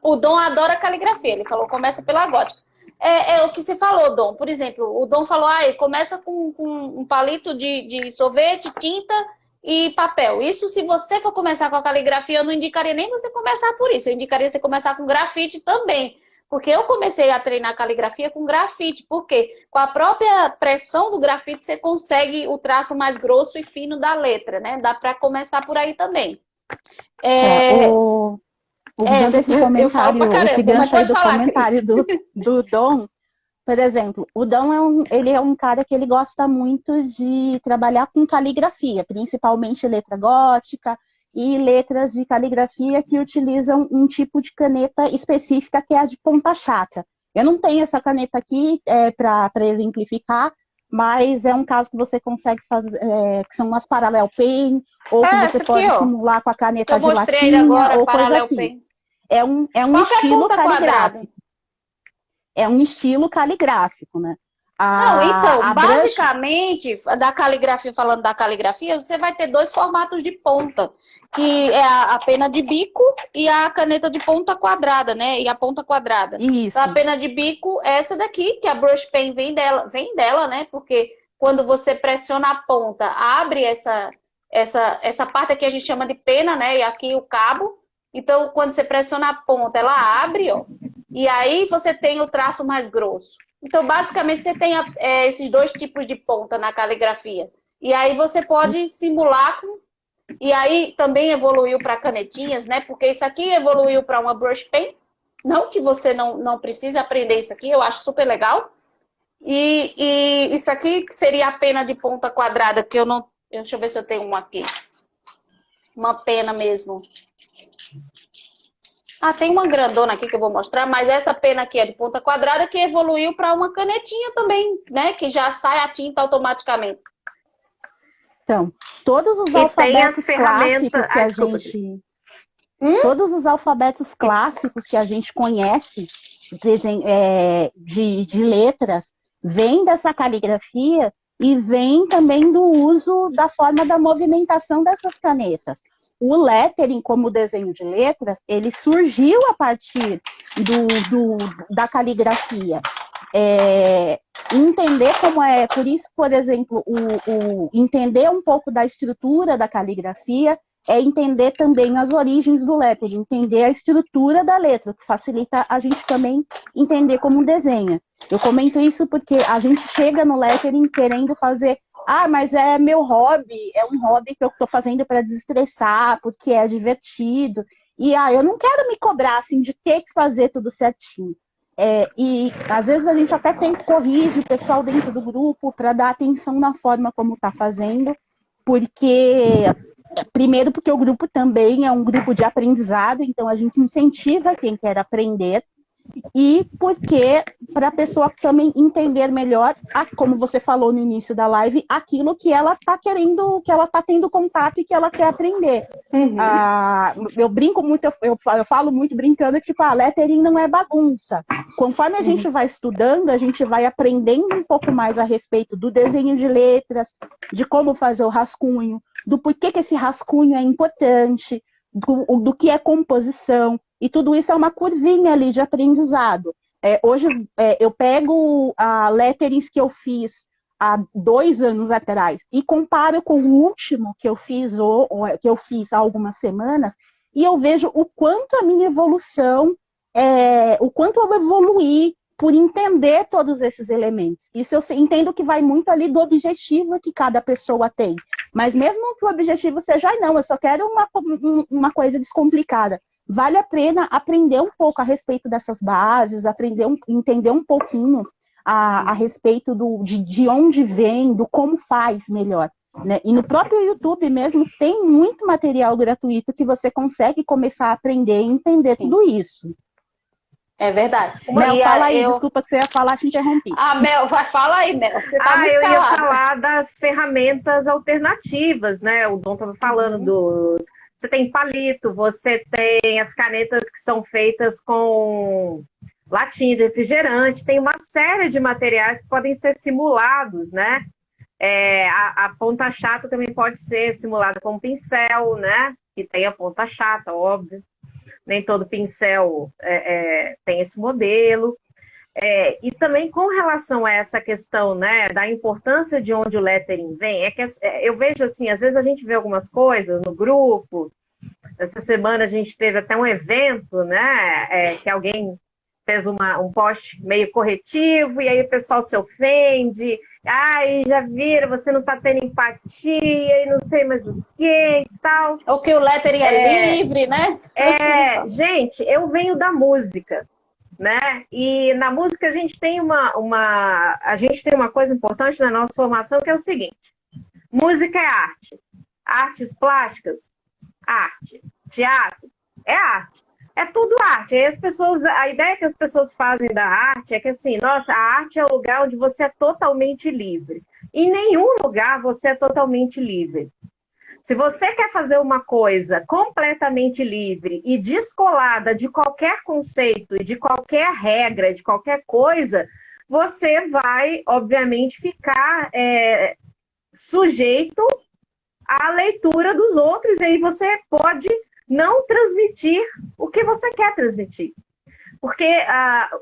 O Dom adora caligrafia, ele falou, começa pela gótica. É o que você falou, Dom. Por exemplo, o Dom falou, começa com um palito de sorvete, tinta e papel. Isso, se você for começar com a caligrafia, eu não indicaria nem você começar por isso. Eu indicaria você começar com grafite também. Porque eu comecei a treinar caligrafia com grafite. Por quê? Com a própria pressão do grafite, você consegue o traço mais grosso e fino da letra, né? Dá para começar por aí também. Usando esse comentário, esse gancho aí do comentário do Dom, por exemplo, o Dom ele é um cara que ele gosta muito de trabalhar com caligrafia, principalmente letra gótica e letras de caligrafia que utilizam um tipo de caneta específica que é a de ponta chata. Eu não tenho essa caneta aqui para exemplificar, mas é um caso que você consegue fazer, que são umas parallel pen, ou que você pode simular com a caneta de latinha, agora, ou coisa assim. Pen. É um estilo caligráfico. É um estilo caligráfico, né? Basicamente, falando da caligrafia, você vai ter dois formatos de ponta, que é a pena de bico e a caneta de ponta quadrada, né? E a ponta quadrada. Isso. Então, a pena de bico é essa daqui, que a brush pen vem dela, né? Porque quando você pressiona a ponta, abre essa parte aqui a gente chama de pena, né? E aqui o cabo. Então, quando você pressiona a ponta, ela abre, ó. E aí você tem o traço mais grosso. Então, basicamente, você tem esses dois tipos de ponta na caligrafia. E aí você pode simular E aí também evoluiu para canetinhas, né? Porque isso aqui evoluiu para uma brush pen. Não que você não precise aprender isso aqui, eu acho super legal. E isso aqui seria a pena de ponta quadrada, que eu não... Deixa eu ver se eu tenho uma aqui. Uma pena mesmo. Tem uma grandona aqui que eu vou mostrar, mas essa pena aqui é de ponta quadrada que evoluiu para uma canetinha também, né? Que já sai a tinta automaticamente. Então, todos os alfabetos clássicos que a gente... Todos os alfabetos clássicos que a gente conhece de letras vêm dessa caligrafia e vêm também do uso da forma da movimentação dessas canetas. O lettering, como desenho de letras, ele surgiu a partir da caligrafia. Entender como é, por isso, por exemplo, entender um pouco da estrutura da caligrafia é entender também as origens do lettering, entender a estrutura da letra, que facilita a gente também entender como desenha. Eu comento isso porque a gente chega no lettering querendo fazer... mas é meu hobby, é um hobby que eu estou fazendo para desestressar, porque é divertido. E eu não quero me cobrar assim, de ter que fazer tudo certinho. E às vezes a gente até corrige o pessoal dentro do grupo para dar atenção na forma como está fazendo, primeiro porque o grupo também é um grupo de aprendizado, então a gente incentiva quem quer aprender. e porque para a pessoa também entender melhor, como você falou no início da live, aquilo que ela está querendo, que ela está tendo contato e que ela quer aprender. Uhum. Eu brinco muito, eu falo muito brincando que tipo, lettering não é bagunça. Conforme a gente vai estudando, a gente vai aprendendo um pouco mais a respeito do desenho de letras, de como fazer o rascunho, do porquê que esse rascunho é importante, do que é composição, e tudo isso é uma curvinha ali de aprendizado. Hoje eu pego letterings que eu fiz há 2 anos atrás e comparo com o último que eu fiz há algumas semanas, e eu vejo o quanto a minha evolução, o quanto eu evoluí por entender todos esses elementos. Isso eu entendo que vai muito ali do objetivo que cada pessoa tem. Mas mesmo que o objetivo seja, não, eu só quero uma coisa descomplicada. Vale a pena aprender um pouco a respeito dessas bases, entender um pouquinho a respeito de onde vem, do como faz melhor. Né? E no próprio YouTube mesmo tem muito material gratuito que você consegue começar a aprender e entender tudo isso. É verdade. Mel, fala aí, desculpa que você ia falar, te interrompi. Mel, fala aí, Mel. Você tá muito eu ia calada. falar das ferramentas alternativas, né? O Dom estava falando Você tem palito, você tem as canetas que são feitas com latinha de refrigerante, tem uma série de materiais que podem ser simulados, né? A ponta chata também pode ser simulada com pincel, né? Que tem a ponta chata, óbvio. Nem todo pincel tem esse modelo. E também com relação a essa questão, né, da importância de onde o lettering vem, eu vejo assim, às vezes a gente vê algumas coisas no grupo. Essa semana a gente teve até um evento, né, que alguém fez um post meio corretivo e aí o pessoal se ofende. Ai, já viram, você não tá tendo empatia e não sei mais o que e tal. Ou que o lettering é livre, né? Gente, eu venho da música, né? E na música a gente tem uma coisa importante na nossa formação que é o seguinte: música é arte, artes plásticas, arte, teatro é arte. É tudo arte. Aí a ideia que as pessoas fazem da arte é que assim, nossa, a arte é o lugar onde você é totalmente livre. Em nenhum lugar você é totalmente livre. Se você quer fazer uma coisa completamente livre e descolada de qualquer conceito, de qualquer regra, de qualquer coisa, você vai, obviamente, ficar sujeito à leitura dos outros, e aí você pode não transmitir o que você quer transmitir. Porque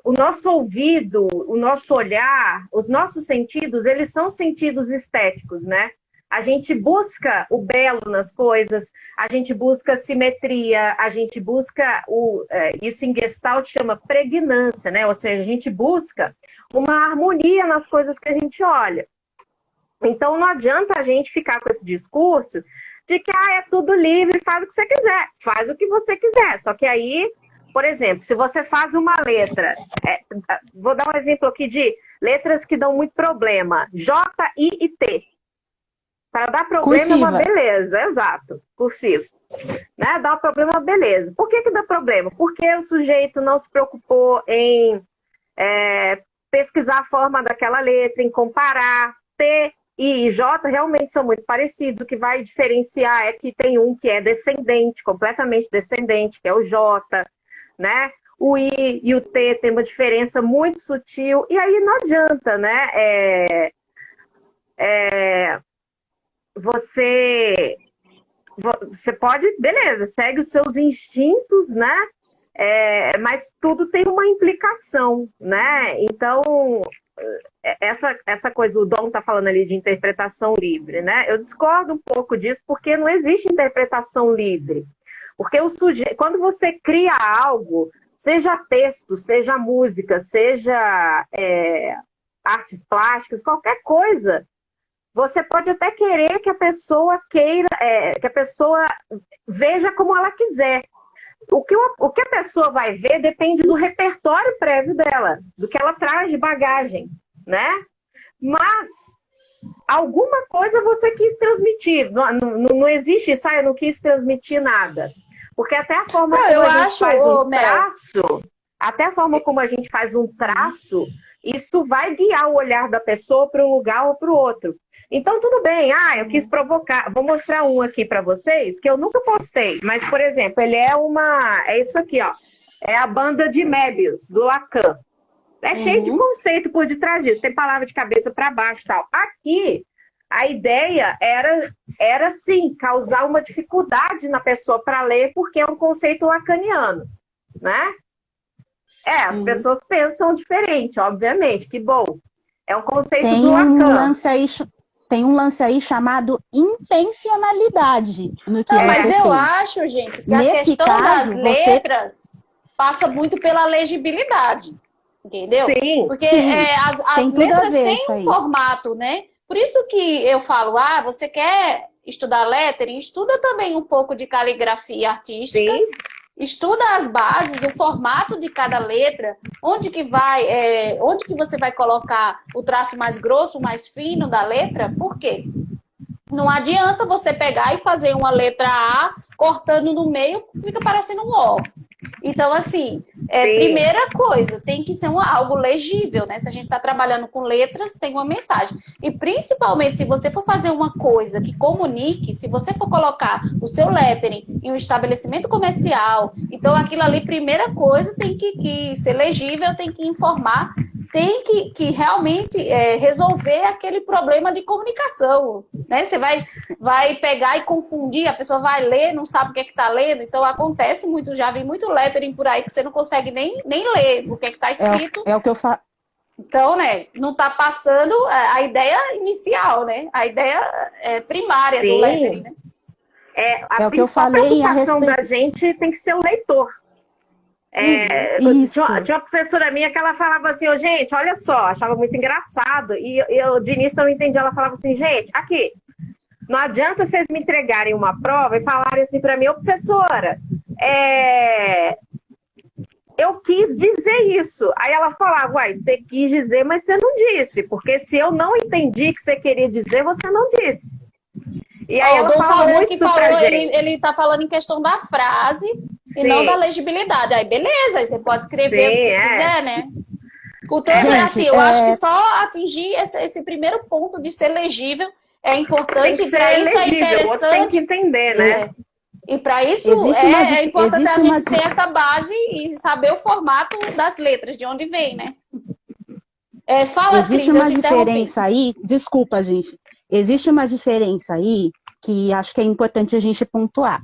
o nosso ouvido, o nosso olhar, os nossos sentidos, eles são sentidos estéticos, né? A gente busca o belo nas coisas, a gente busca simetria, a gente busca, isso em Gestalt chama pregnância, né? Ou seja, a gente busca uma harmonia nas coisas que a gente olha. Então não adianta a gente ficar com esse discurso de que é tudo livre, faz o que você quiser. Faz o que você quiser. Só que aí, por exemplo, se você faz uma letra, vou dar um exemplo aqui de letras que dão muito problema. J, I e T. Para dar problema cursiva. É uma beleza, exato, cursivo. Né? Dá um problema, beleza. Por que dá problema? Porque o sujeito não se preocupou em pesquisar a forma daquela letra, em comparar. T e J realmente são muito parecidos. O que vai diferenciar é que tem um que é descendente, completamente descendente, que é o J, né? O I e o T tem uma diferença muito sutil, e aí não adianta, né? Você pode, beleza, segue os seus instintos, né? Mas tudo tem uma implicação, né? Então, essa coisa, o Dom está falando ali de interpretação livre, né? Eu discordo um pouco disso, porque não existe interpretação livre. Porque quando você cria algo, seja texto, seja música, seja artes plásticas, qualquer coisa, você pode até querer que a pessoa que a pessoa veja como ela quiser. O que a pessoa vai ver depende do repertório prévio dela, do que ela traz de bagagem, né? Mas alguma coisa você quis transmitir. Não existe isso, eu não quis transmitir nada. Porque até a forma que a gente faz um traço, até a forma como a gente faz um traço, isso vai guiar o olhar da pessoa para um lugar ou para o outro. Então, tudo bem. Eu quis provocar. Vou mostrar um aqui para vocês, que eu nunca postei. Mas, por exemplo, ele é isso aqui, ó. É a banda de Mébius, do Lacan. É cheio de conceito por detrás disso. Tem palavra de cabeça para baixo e tal. Aqui, a ideia era sim, causar uma dificuldade na pessoa para ler, porque é um conceito lacaniano, né? As pessoas pensam diferente, obviamente, que bom. É um conceito do Lacan. Tem um lance aí chamado intencionalidade. No que mas eu fez. acho, gente, que a Nesse questão caso, das letras passa muito pela legibilidade, entendeu? Sim. Porque sim, as letras têm um formato, né? Por isso que eu falo, você quer estudar lettering? Estuda também um pouco de caligrafia artística. Sim. Estuda as bases, o formato de cada letra, onde que você vai colocar o traço mais grosso, mais fino da letra. Por quê? Não adianta você pegar e fazer uma letra A cortando no meio, fica parecendo um O. Então, assim, primeira coisa, tem que ser algo legível, né? Se a gente está trabalhando com letras, tem uma mensagem. E principalmente, se você for fazer uma coisa que comunique, se você for colocar o seu lettering em um estabelecimento comercial, então aquilo ali, primeira coisa, tem que ser legível, tem que informar, tem que realmente resolver aquele problema de comunicação, né? Você vai pegar e confundir, a pessoa vai ler, não sabe o que é que está lendo, então acontece muito, já vi muito lettering por aí que você não consegue nem ler o que é que está escrito. É o que eu falo. Então, né, não está passando a ideia inicial, né? A ideia primária do lettering, né? A principal preocupação da gente tem que ser o leitor. Tinha uma professora minha que ela falava assim, gente, olha só, achava muito engraçado, e eu de início eu não entendi, ela falava assim, gente, aqui, não adianta vocês me entregarem uma prova e falarem assim para mim, professora, eu quis dizer isso. Aí ela falava, você quis dizer, mas você não disse, porque se eu não entendi que você queria dizer, você não disse. E aí ela falou muito isso pra gente. Ele tá falando em questão da frase e não da legibilidade. Aí beleza, aí você pode escrever o que você quiser, né? Assim, eu acho que só atingir esse primeiro ponto de ser legível é importante, para isso é interessante. O outro tem que entender, né? E para isso é importante a gente ter essa base e saber o formato das letras, de onde vem, né? Existe uma diferença aí, desculpa, gente. Existe uma diferença aí que acho que é importante a gente pontuar.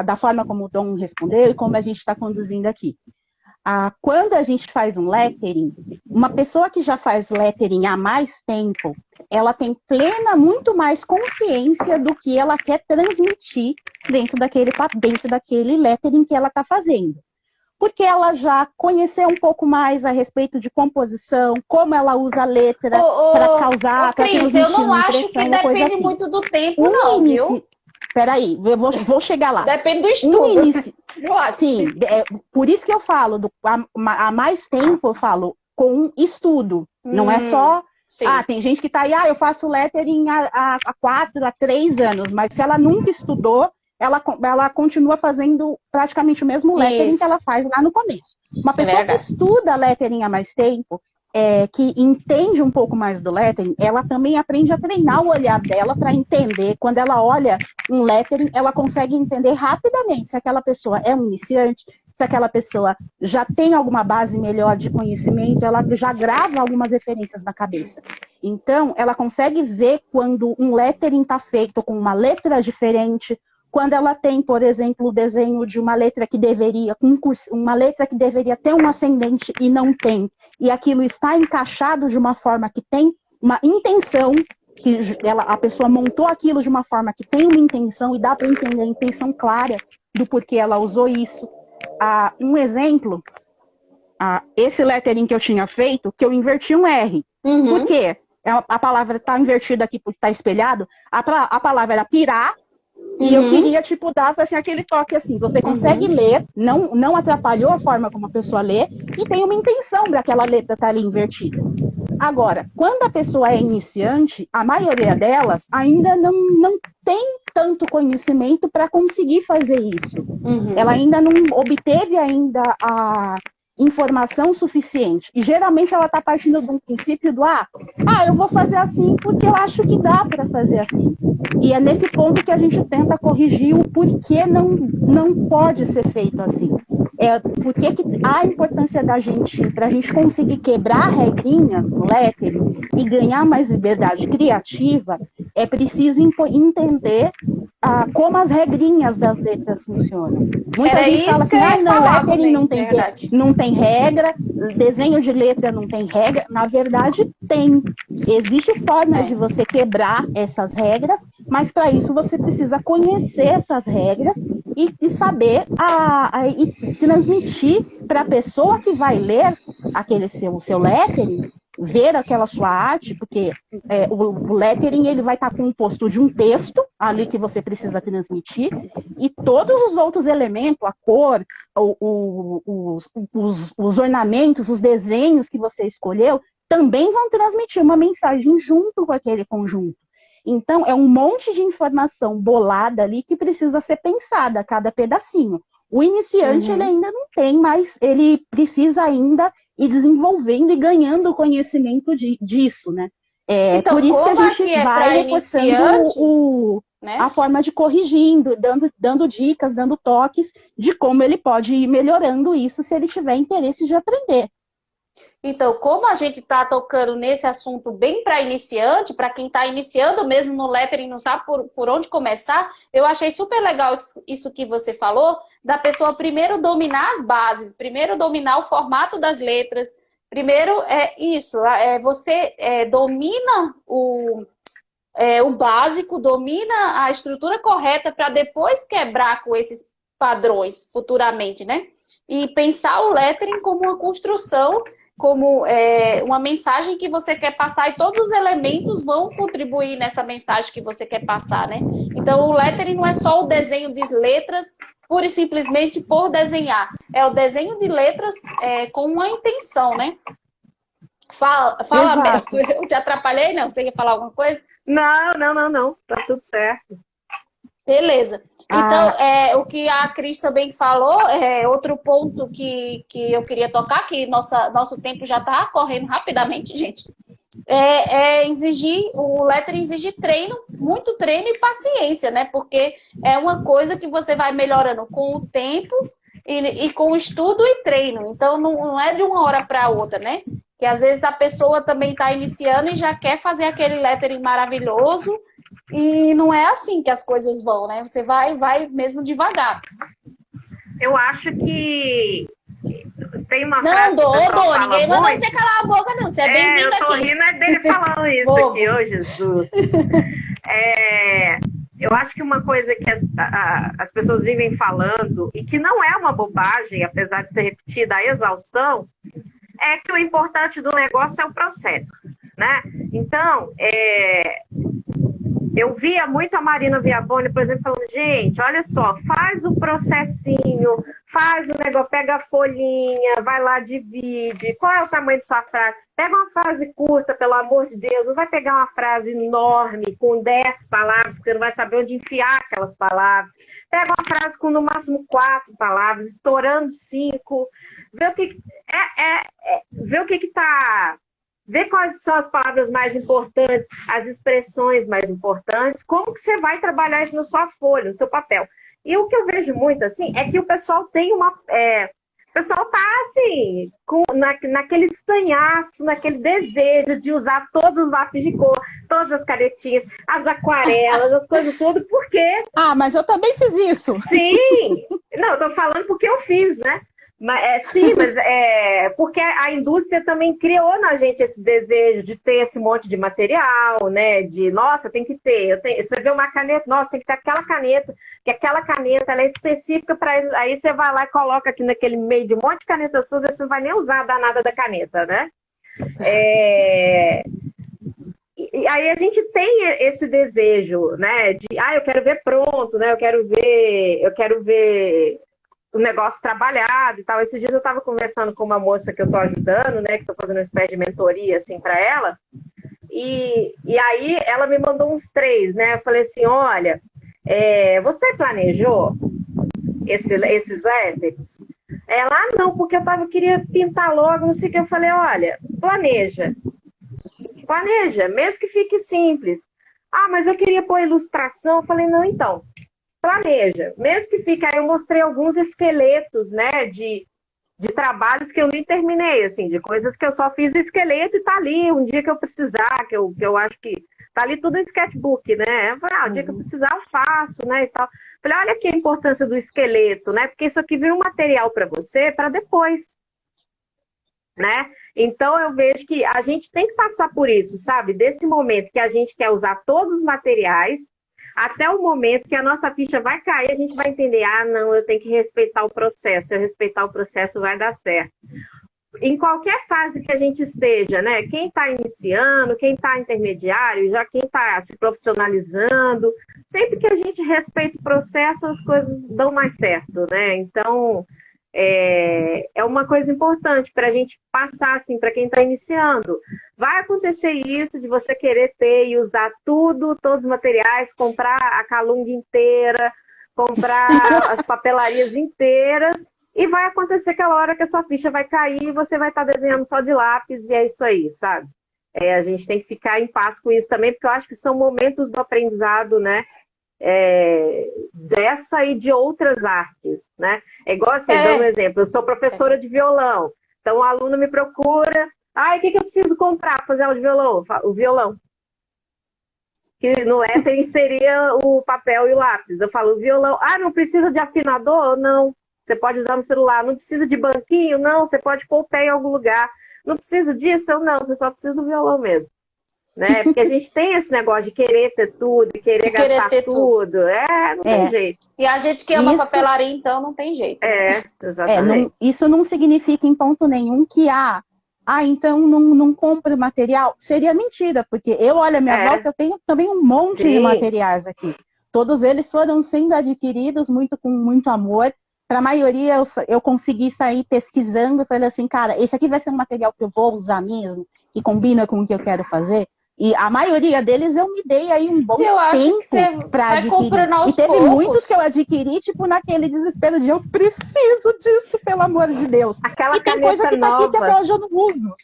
Da forma como o Dom respondeu e como a gente está conduzindo aqui. Quando a gente faz um lettering, uma pessoa que já faz lettering há mais tempo, ela tem muito mais consciência do que ela quer transmitir dentro daquele lettering que ela está fazendo. Porque ela já conheceu um pouco mais a respeito de composição, como ela usa a letra para causar, para transmitir eu não uma acho impressão, que depende assim. muito do tempo, não, viu? Peraí, eu vou chegar lá. Depende do estudo. Sim, por isso que eu falo, há mais tempo eu falo com estudo. Não é só... Sim. Tem gente que tá aí, eu faço lettering há 4, há 3 anos, mas se ela nunca estudou, ela continua fazendo praticamente o mesmo lettering que ela faz lá no começo. Uma pessoa que estuda lettering há mais tempo, que entende um pouco mais do lettering, ela também aprende a treinar o olhar dela para entender. Quando ela olha um lettering, ela consegue entender rapidamente se aquela pessoa é um iniciante, se aquela pessoa já tem alguma base melhor de conhecimento, ela já grava algumas referências na cabeça. Então, ela consegue ver quando um lettering está feito com uma letra diferente, quando ela tem, por exemplo, o desenho de uma letra que deveria ter um ascendente e não tem, e aquilo está encaixado de uma forma que tem uma intenção, que a pessoa montou aquilo de uma forma que tem uma intenção e dá para entender a intenção clara do porquê ela usou isso. Um exemplo, esse lettering que eu tinha feito, que eu inverti um R. Por quê? A palavra está invertida aqui, porque está espelhado. A palavra era pirar, e eu queria, dar assim, aquele toque assim. Você consegue ler, não atrapalhou a forma como a pessoa lê, e tem uma intenção para aquela letra estar ali invertida. Agora, quando a pessoa é iniciante, a maioria delas ainda não tem tanto conhecimento para conseguir fazer isso. Ela ainda não obteve ainda a informação suficiente. E geralmente ela está partindo de um princípio do eu vou fazer assim porque eu acho que dá para fazer assim. E é nesse ponto que a gente tenta corrigir o porquê não pode ser feito assim. Porque que a importância para a gente conseguir quebrar regrinhas no lettering e ganhar mais liberdade criativa, é preciso entender como as regrinhas das letras funcionam. Muita gente fala assim, lettering não tem regra, desenho de letra não tem regra. Na verdade, tem. Existem formas de você quebrar essas regras, mas para isso você precisa conhecer essas regras e saber e transmitir para a pessoa que vai ler aquele seu lettering, ver aquela sua arte, porque o lettering ele vai estar composto de um texto ali que você precisa transmitir e todos os outros elementos, a cor, os ornamentos, os desenhos que você escolheu, também vão transmitir uma mensagem junto com aquele conjunto. Então, é um monte de informação bolada ali que precisa ser pensada, cada pedacinho. O iniciante, ele ainda não tem, mas ele precisa ainda ir desenvolvendo e ganhando conhecimento disso, né? Então, por isso que a gente vai reforçando a forma de corrigindo, dando dicas, dando toques de como ele pode ir melhorando isso se ele tiver interesse de aprender. Então, como a gente está tocando nesse assunto bem para iniciante, para quem está iniciando mesmo no lettering e não sabe por onde começar, eu achei super legal isso que você falou, da pessoa primeiro dominar as bases, primeiro dominar o formato das letras, primeiro você domina o básico, domina a estrutura correta para depois quebrar com esses padrões futuramente, né? E pensar o lettering como uma construção, como uma mensagem que você quer passar e todos os elementos vão contribuir nessa mensagem que você quer passar, né? Então, o lettering não é só o desenho de letras pura e simplesmente por desenhar. É o desenho de letras com uma intenção, né? Fala Beto. Eu te atrapalhei, não? Você ia falar alguma coisa? Não. Tá tudo certo. Beleza. Então, o que a Cris também falou, outro ponto que eu queria tocar, que nosso tempo já está correndo rapidamente, gente, o lettering exige treino, muito treino e paciência, né? Porque é uma coisa que você vai melhorando com o tempo e com o estudo e treino. Então, não é de uma hora para outra, né? Que às vezes a pessoa também está iniciando e já quer fazer aquele lettering maravilhoso, e não é assim que as coisas vão, né? Você vai mesmo devagar. Eu acho que tem uma não, frase Dô, ninguém mandou você calar a boca, não. Você é bem-vindo aqui. Eu tô rindo dele falando isso aqui, ô Jesus. Eu acho que uma coisa que as pessoas vivem falando, e que não é uma bobagem, apesar de ser repetida a exaustão, é que o importante do negócio é o processo, né? Então, eu via muito a Marina Viaboni, por exemplo, falando, gente, olha só, faz o processinho, faz o negócio, pega a folhinha, vai lá, divide, qual é o tamanho de sua frase? Pega uma frase curta, pelo amor de Deus, não vai pegar uma frase enorme, com 10 palavras, que você não vai saber onde enfiar aquelas palavras. Pega uma frase com no máximo 4 palavras, estourando 5, vê o que está... Vê quais são as palavras mais importantes, as expressões mais importantes, como que você vai trabalhar isso na sua folha, no seu papel. E o que eu vejo muito, assim, é que o pessoal tem uma... o pessoal tá, assim, naquele sanhaço, naquele desejo de usar todos os lápis de cor, todas as canetinhas, as aquarelas, as coisas tudo, porque... mas eu também fiz isso. Sim! Não, eu tô falando porque eu fiz, né? Sim, mas porque a indústria também criou na gente esse desejo de ter esse monte de material, né? De, nossa, tem que ter. Você vê uma caneta, nossa, tem que ter aquela caneta, que aquela caneta ela é específica para isso. Aí você vai lá e coloca aqui naquele meio de um monte de caneta sua, você não vai nem usar a danada da caneta, né? E aí a gente tem esse desejo, né? De, eu quero ver pronto, né? Eu quero ver o negócio trabalhado e tal. Esses dias eu estava conversando com uma moça que eu estou ajudando, né, que estou fazendo uma espécie de mentoria, assim, para ela, e aí ela me mandou uns 3, né, eu falei assim, olha, você planejou? esses letters? Ela, não, porque eu queria pintar logo, não sei o que. Eu falei, olha, planeja, mesmo que fique simples. Ah, mas eu queria pôr ilustração. Eu falei, não, então, planeja, mesmo que fique. Aí eu mostrei alguns esqueletos, né, de trabalhos que eu nem terminei, assim, de coisas que eu só fiz o esqueleto e tá ali, um dia que eu precisar, que eu acho que tá ali tudo em sketchbook, né? Eu falei, o dia que eu precisar eu faço, né, e tal. Falei, olha aqui a importância do esqueleto, né? Porque isso aqui vira um material para você para depois, né? Então eu vejo que a gente tem que passar por isso, sabe? Desse momento que a gente quer usar todos os materiais, até o momento que a nossa ficha vai cair, a gente vai entender, não, eu tenho que respeitar o processo, se eu respeitar o processo vai dar certo. Em qualquer fase que a gente esteja, né? Quem está iniciando, quem está intermediário, já quem está se profissionalizando, sempre que a gente respeita o processo, as coisas dão mais certo, né? Então, é uma coisa importante para a gente passar, assim, para quem está iniciando. Vai acontecer isso de você querer ter e usar todos os materiais, comprar a calunga inteira, comprar as papelarias inteiras, e vai acontecer aquela hora que a sua ficha vai cair e você vai estar desenhando só de lápis, e é isso aí, sabe? A gente tem que ficar em paz com isso também, porque eu acho que são momentos do aprendizado, né? Dessa e de outras artes, né? É igual assim, dando um exemplo, eu sou professora de violão, então o aluno me procura, o que eu preciso comprar para fazer aula de violão? O violão. Que no lettering seria o papel e o lápis. Eu falo, o violão, não precisa de afinador? Não. Você pode usar no celular. Não precisa de banquinho? Não. Você pode pôr o pé em algum lugar. Não precisa disso? Não. Você só precisa do violão mesmo. Né? Porque a gente tem esse negócio de querer ter tudo, de querer gastar tudo. Não tem jeito. E a gente que ama papelaria, então, não tem jeito. Exatamente. Isso não significa em ponto nenhum que então não compre material. Seria mentira, porque eu olho a minha volta, eu tenho também um monte de materiais aqui. Todos eles foram sendo adquiridos com muito amor. Para a maioria, eu consegui sair pesquisando, falei assim, cara, esse aqui vai ser um material que eu vou usar mesmo, que combina com o que eu quero fazer. E a maioria deles eu me dei aí um bom tempo para adquirir. E teve muitos que eu adquiri, tipo, naquele desespero de eu preciso disso, pelo amor de Deus. Aquela e tem coisa que tá aqui que até hoje eu não uso.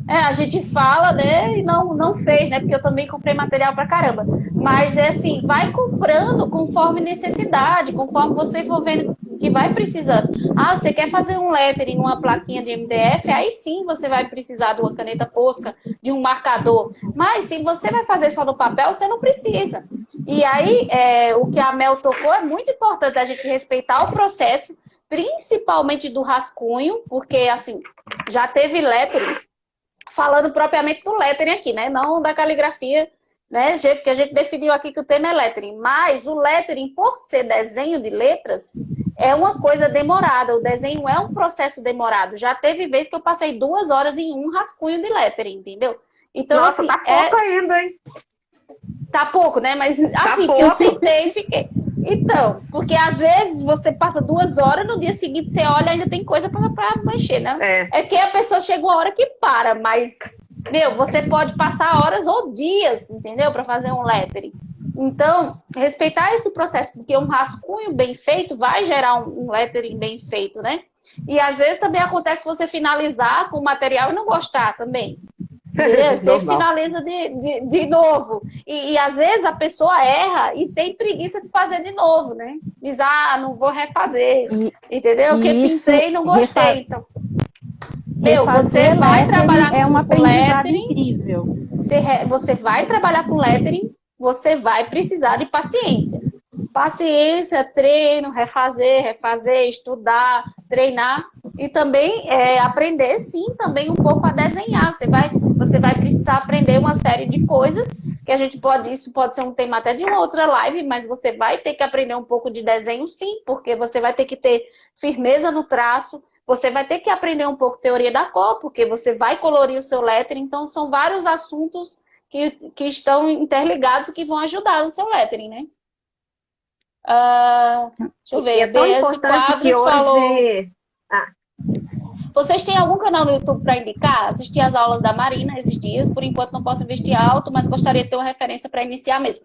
A gente fala, né, e não fez, né, porque eu também comprei material pra caramba. Mas assim, vai comprando conforme necessidade, conforme você for vendo que vai precisando. Você quer fazer um lettering numa plaquinha de MDF, aí sim você vai precisar de uma caneta Posca, de um marcador. Mas se você vai fazer só no papel, você não precisa. E aí, o que a Mel tocou é muito importante a gente respeitar o processo, principalmente do rascunho, porque assim, já teve lettering, falando propriamente do lettering aqui, né? Não da caligrafia, né? Porque a gente definiu aqui que o tema é lettering. Mas o lettering, por ser desenho de letras, é uma coisa demorada. O desenho é um processo demorado. Já teve vez que eu passei 2 horas em um rascunho de lettering, entendeu? Então, nossa, assim, tá pouco ainda, hein? Tá pouco, né? Mas assim, eu sentei e fiquei. Então, porque às vezes você passa 2 horas, no dia seguinte você olha e ainda tem coisa pra mexer, né? É que a pessoa chega uma hora que para, mas, você pode passar horas ou dias, entendeu? Pra fazer um lettering. Então, respeitar esse processo, porque um rascunho bem feito vai gerar um lettering bem feito, né? E às vezes também acontece você finalizar com o material e não gostar também. Você finaliza de novo. E às vezes a pessoa erra e tem preguiça de fazer de novo, né? Diz, não vou refazer. Entendeu? Porque pintei e não gostei. Então, você vai trabalhar com lettering. Incrível. Você vai trabalhar com lettering, você vai precisar de paciência. Paciência, treino, refazer, estudar, treinar e também aprender, sim, também um pouco a desenhar. Você vai precisar aprender uma série de coisas que isso pode ser um tema até de uma outra live, mas você vai ter que aprender um pouco de desenho, sim, porque você vai ter que ter firmeza no traço, você vai ter que aprender um pouco teoria da cor, porque você vai colorir o seu lettering. Então, são vários assuntos que estão interligados e que vão ajudar no seu lettering, né? Deixa eu ver. É tão importante que hoje... Vocês têm algum canal no YouTube para indicar? Assisti as aulas da Marina esses dias, por enquanto não posso investir alto, mas gostaria de ter uma referência para iniciar mesmo.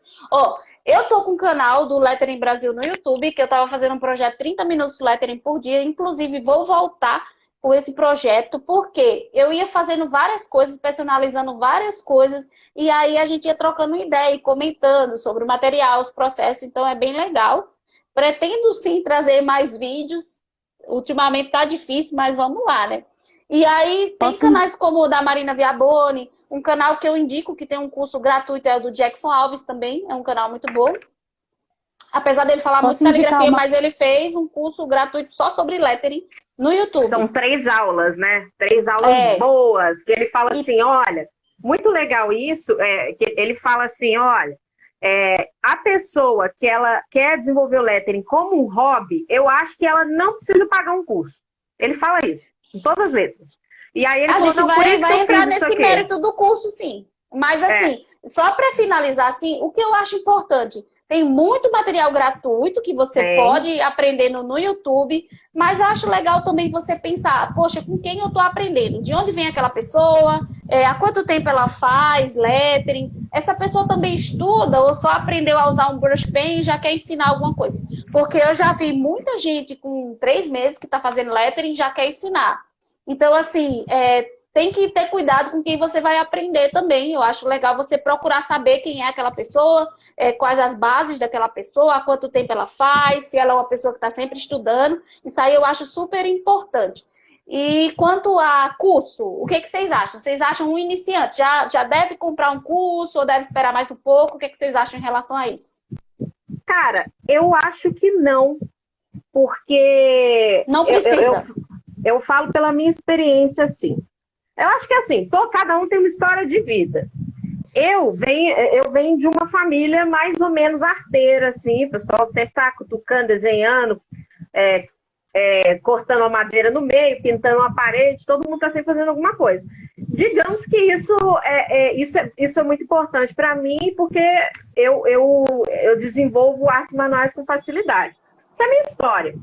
Eu tô com um canal do Lettering Brasil no YouTube, que eu estava fazendo um projeto 30 minutos de Lettering por dia, inclusive vou voltar com esse projeto, porque eu ia fazendo várias coisas, personalizando várias coisas, e aí a gente ia trocando ideia e comentando sobre o material, os processos, então é bem legal. Pretendo sim trazer mais vídeos, ultimamente tá difícil, mas vamos lá, né? E aí tem canais como o da Marina Viaboni, um canal que eu indico que tem um curso gratuito, é o do Jackson Alves também, é um canal muito bom. Apesar dele falar muito caligrafia, mas ele fez um curso gratuito só sobre lettering no YouTube. São 3 aulas, né? 3 aulas boas, que ele fala assim, olha, muito legal isso, que ele fala assim, olha, a pessoa que ela quer desenvolver o lettering como um hobby, eu acho que ela não precisa pagar um curso. Ele fala isso, em todas as letras. E aí ele a falou, gente vai entrar nesse mérito do curso, sim. Mas assim, só para finalizar, assim, o que eu acho importante, tem muito material gratuito que você pode aprender no YouTube, mas acho legal também você pensar, poxa, com quem eu estou aprendendo? De onde vem aquela pessoa? Há quanto tempo ela faz lettering? Essa pessoa também estuda ou só aprendeu a usar um brush pen e já quer ensinar alguma coisa? Porque eu já vi muita gente com 3 meses que está fazendo lettering e já quer ensinar. Então, assim, tem que ter cuidado com quem você vai aprender também. Eu acho legal você procurar saber quem é aquela pessoa, quais as bases daquela pessoa, há quanto tempo ela faz, se ela é uma pessoa que está sempre estudando. Isso aí eu acho super importante. E quanto a curso, o que vocês acham? Vocês acham um iniciante já deve comprar um curso ou deve esperar mais um pouco? O que vocês acham em relação a isso? Cara, eu acho que não, porque... Não precisa. Eu falo pela minha experiência, assim. Eu acho que assim, cada um tem uma história de vida. Eu venho de uma família mais ou menos arteira, assim, o pessoal sempre tá cutucando, desenhando, cortando a madeira no meio, pintando uma parede, todo mundo está sempre fazendo alguma coisa. Digamos que isso é muito importante para mim, porque eu desenvolvo artes manuais com facilidade. Essa é a minha história.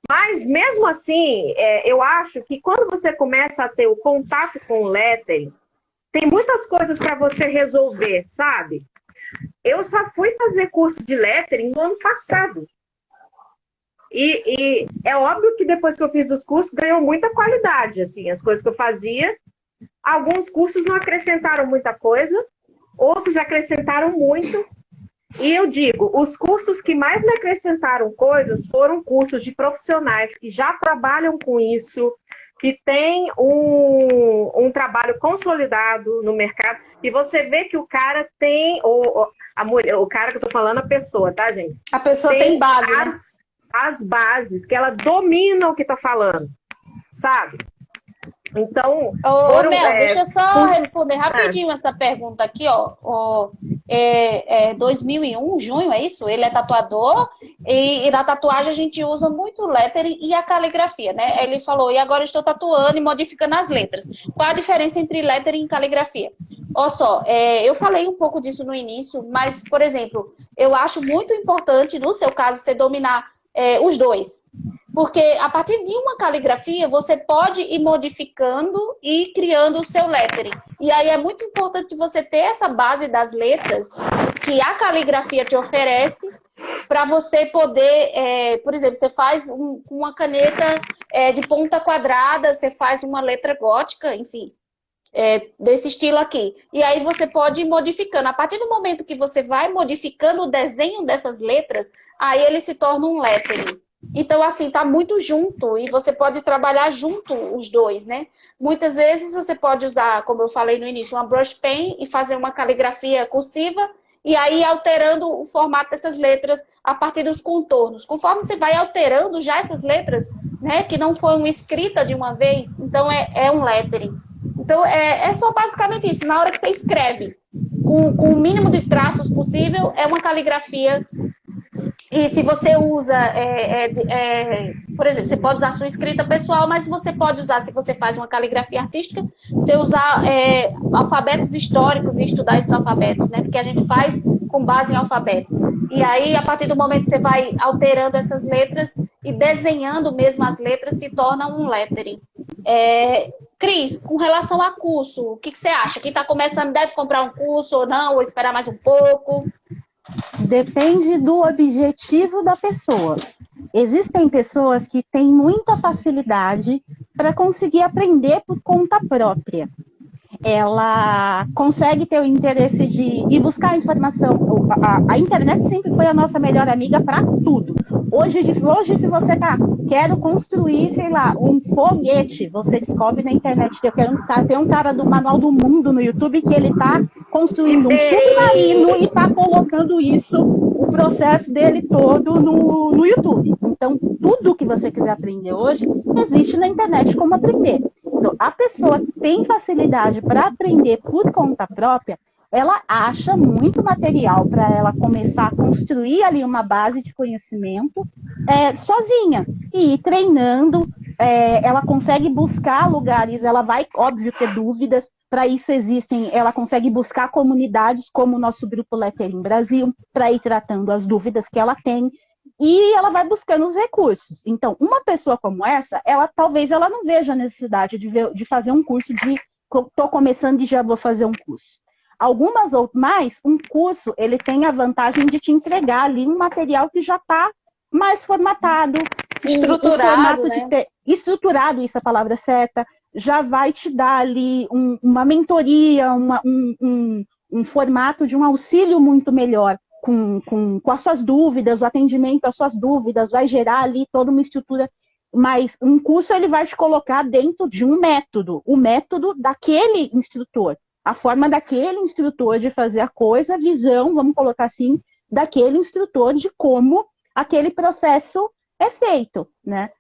Mas, mesmo assim, eu acho que quando você começa a ter o contato com o lettering, tem muitas coisas para você resolver, sabe? Eu só fui fazer curso de lettering no ano passado. E é óbvio que depois que eu fiz os cursos, ganhou muita qualidade, assim, as coisas que eu fazia. Alguns cursos não acrescentaram muita coisa, outros acrescentaram muito. E eu digo, os cursos que mais me acrescentaram coisas foram cursos de profissionais que já trabalham com isso, que têm um trabalho consolidado no mercado, e você vê que o cara tem, o cara que eu tô falando, a pessoa, tá, gente? A pessoa tem base, né? As bases, que ela domina o que tá falando, sabe? Então, Mel, deixa eu só responder rapidinho essa pergunta aqui, ó. 2001, junho, é isso? Ele é tatuador e na tatuagem a gente usa muito o lettering e a caligrafia, né? Ele falou, e agora eu estou tatuando e modificando as letras. Qual a diferença entre lettering e caligrafia? Olha só, eu falei um pouco disso no início, mas, por exemplo, eu acho muito importante, no seu caso, você dominar os dois. Porque a partir de uma caligrafia, você pode ir modificando e criando o seu lettering. E aí é muito importante você ter essa base das letras que a caligrafia te oferece para você poder, por exemplo, você faz uma caneta de ponta quadrada, você faz uma letra gótica, enfim, desse estilo aqui. E aí você pode ir modificando. A partir do momento que você vai modificando o desenho dessas letras, aí ele se torna um lettering. Então, assim, tá muito junto e você pode trabalhar junto os dois, né? Muitas vezes você pode usar, como eu falei no início, uma brush pen e fazer uma caligrafia cursiva e aí alterando o formato dessas letras a partir dos contornos. Conforme você vai alterando já essas letras, né, que não foram escritas de uma vez, então é um lettering. Então, é só basicamente isso. Na hora que você escreve com o mínimo de traços possível, é uma caligrafia. E se você usa, por exemplo, você pode usar sua escrita pessoal, mas você pode usar, se você faz uma caligrafia artística, você usar alfabetos históricos e estudar esses alfabetos, né? Porque a gente faz com base em alfabetos. E aí, a partir do momento que você vai alterando essas letras e desenhando mesmo as letras, se torna um lettering. Cris, com relação a curso, o que você acha? Quem está começando deve comprar um curso ou não, ou esperar mais um pouco? Depende do objetivo da pessoa. Existem pessoas que têm muita facilidade para conseguir aprender por conta própria. Ela consegue ter o interesse de ir buscar informação. A internet sempre foi a nossa melhor amiga para tudo. Hoje, se você quero construir, sei lá, um foguete, você descobre na internet. Tem um cara do Manual do Mundo no YouTube que ele está construindo um submarino e está colocando isso, o processo dele todo no YouTube. Então, tudo que você quiser aprender hoje, existe na internet como aprender. Então, a pessoa que tem facilidade para aprender por conta própria, ela acha muito material para ela começar a construir ali uma base de conhecimento sozinha. E ir treinando, ela consegue buscar lugares, ela vai, óbvio, ter dúvidas. Para isso ela consegue buscar comunidades como o nosso grupo Lettering Brasil, para ir tratando as dúvidas que ela tem. E ela vai buscando os recursos. Então, uma pessoa como essa, talvez ela não veja a necessidade de fazer um curso estou começando e já vou fazer um curso. Um curso, ele tem a vantagem de te entregar ali um material que já está mais formatado. Estruturado, estruturado, isso é a palavra certa. Já vai te dar ali uma mentoria, um formato de um auxílio muito melhor. Com as suas dúvidas, o atendimento às suas dúvidas, vai gerar ali toda uma estrutura, mas um curso ele vai te colocar dentro de um método, o método daquele instrutor, a forma daquele instrutor de fazer a coisa, a visão, vamos colocar assim, daquele instrutor de como aquele processo é feito, né?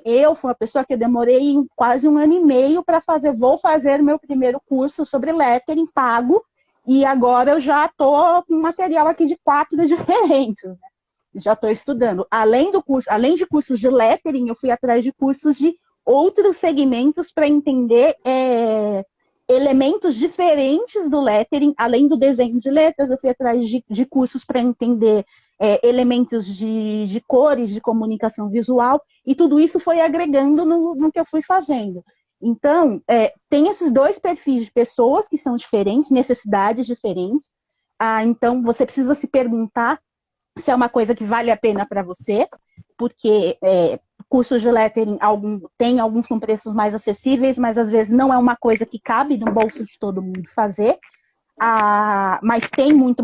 Eu fui uma pessoa que eu demorei quase 1 ano e meio para vou fazer meu primeiro curso sobre lettering pago. E agora eu já estou com material aqui de 4 diferentes, né? Já estou estudando. Além de cursos de lettering, eu fui atrás de cursos de outros segmentos para entender elementos diferentes do lettering. Além do desenho de letras, eu fui atrás de cursos para entender elementos de cores, de comunicação visual. E tudo isso foi agregando no que eu fui fazendo. Então, tem esses 2 perfis de pessoas que são diferentes, necessidades diferentes. Então, você precisa se perguntar se é uma coisa que vale a pena para você, porque cursos de lettering tem alguns com preços mais acessíveis, mas às vezes não é uma coisa que cabe no bolso de todo mundo fazer. Mas tem muito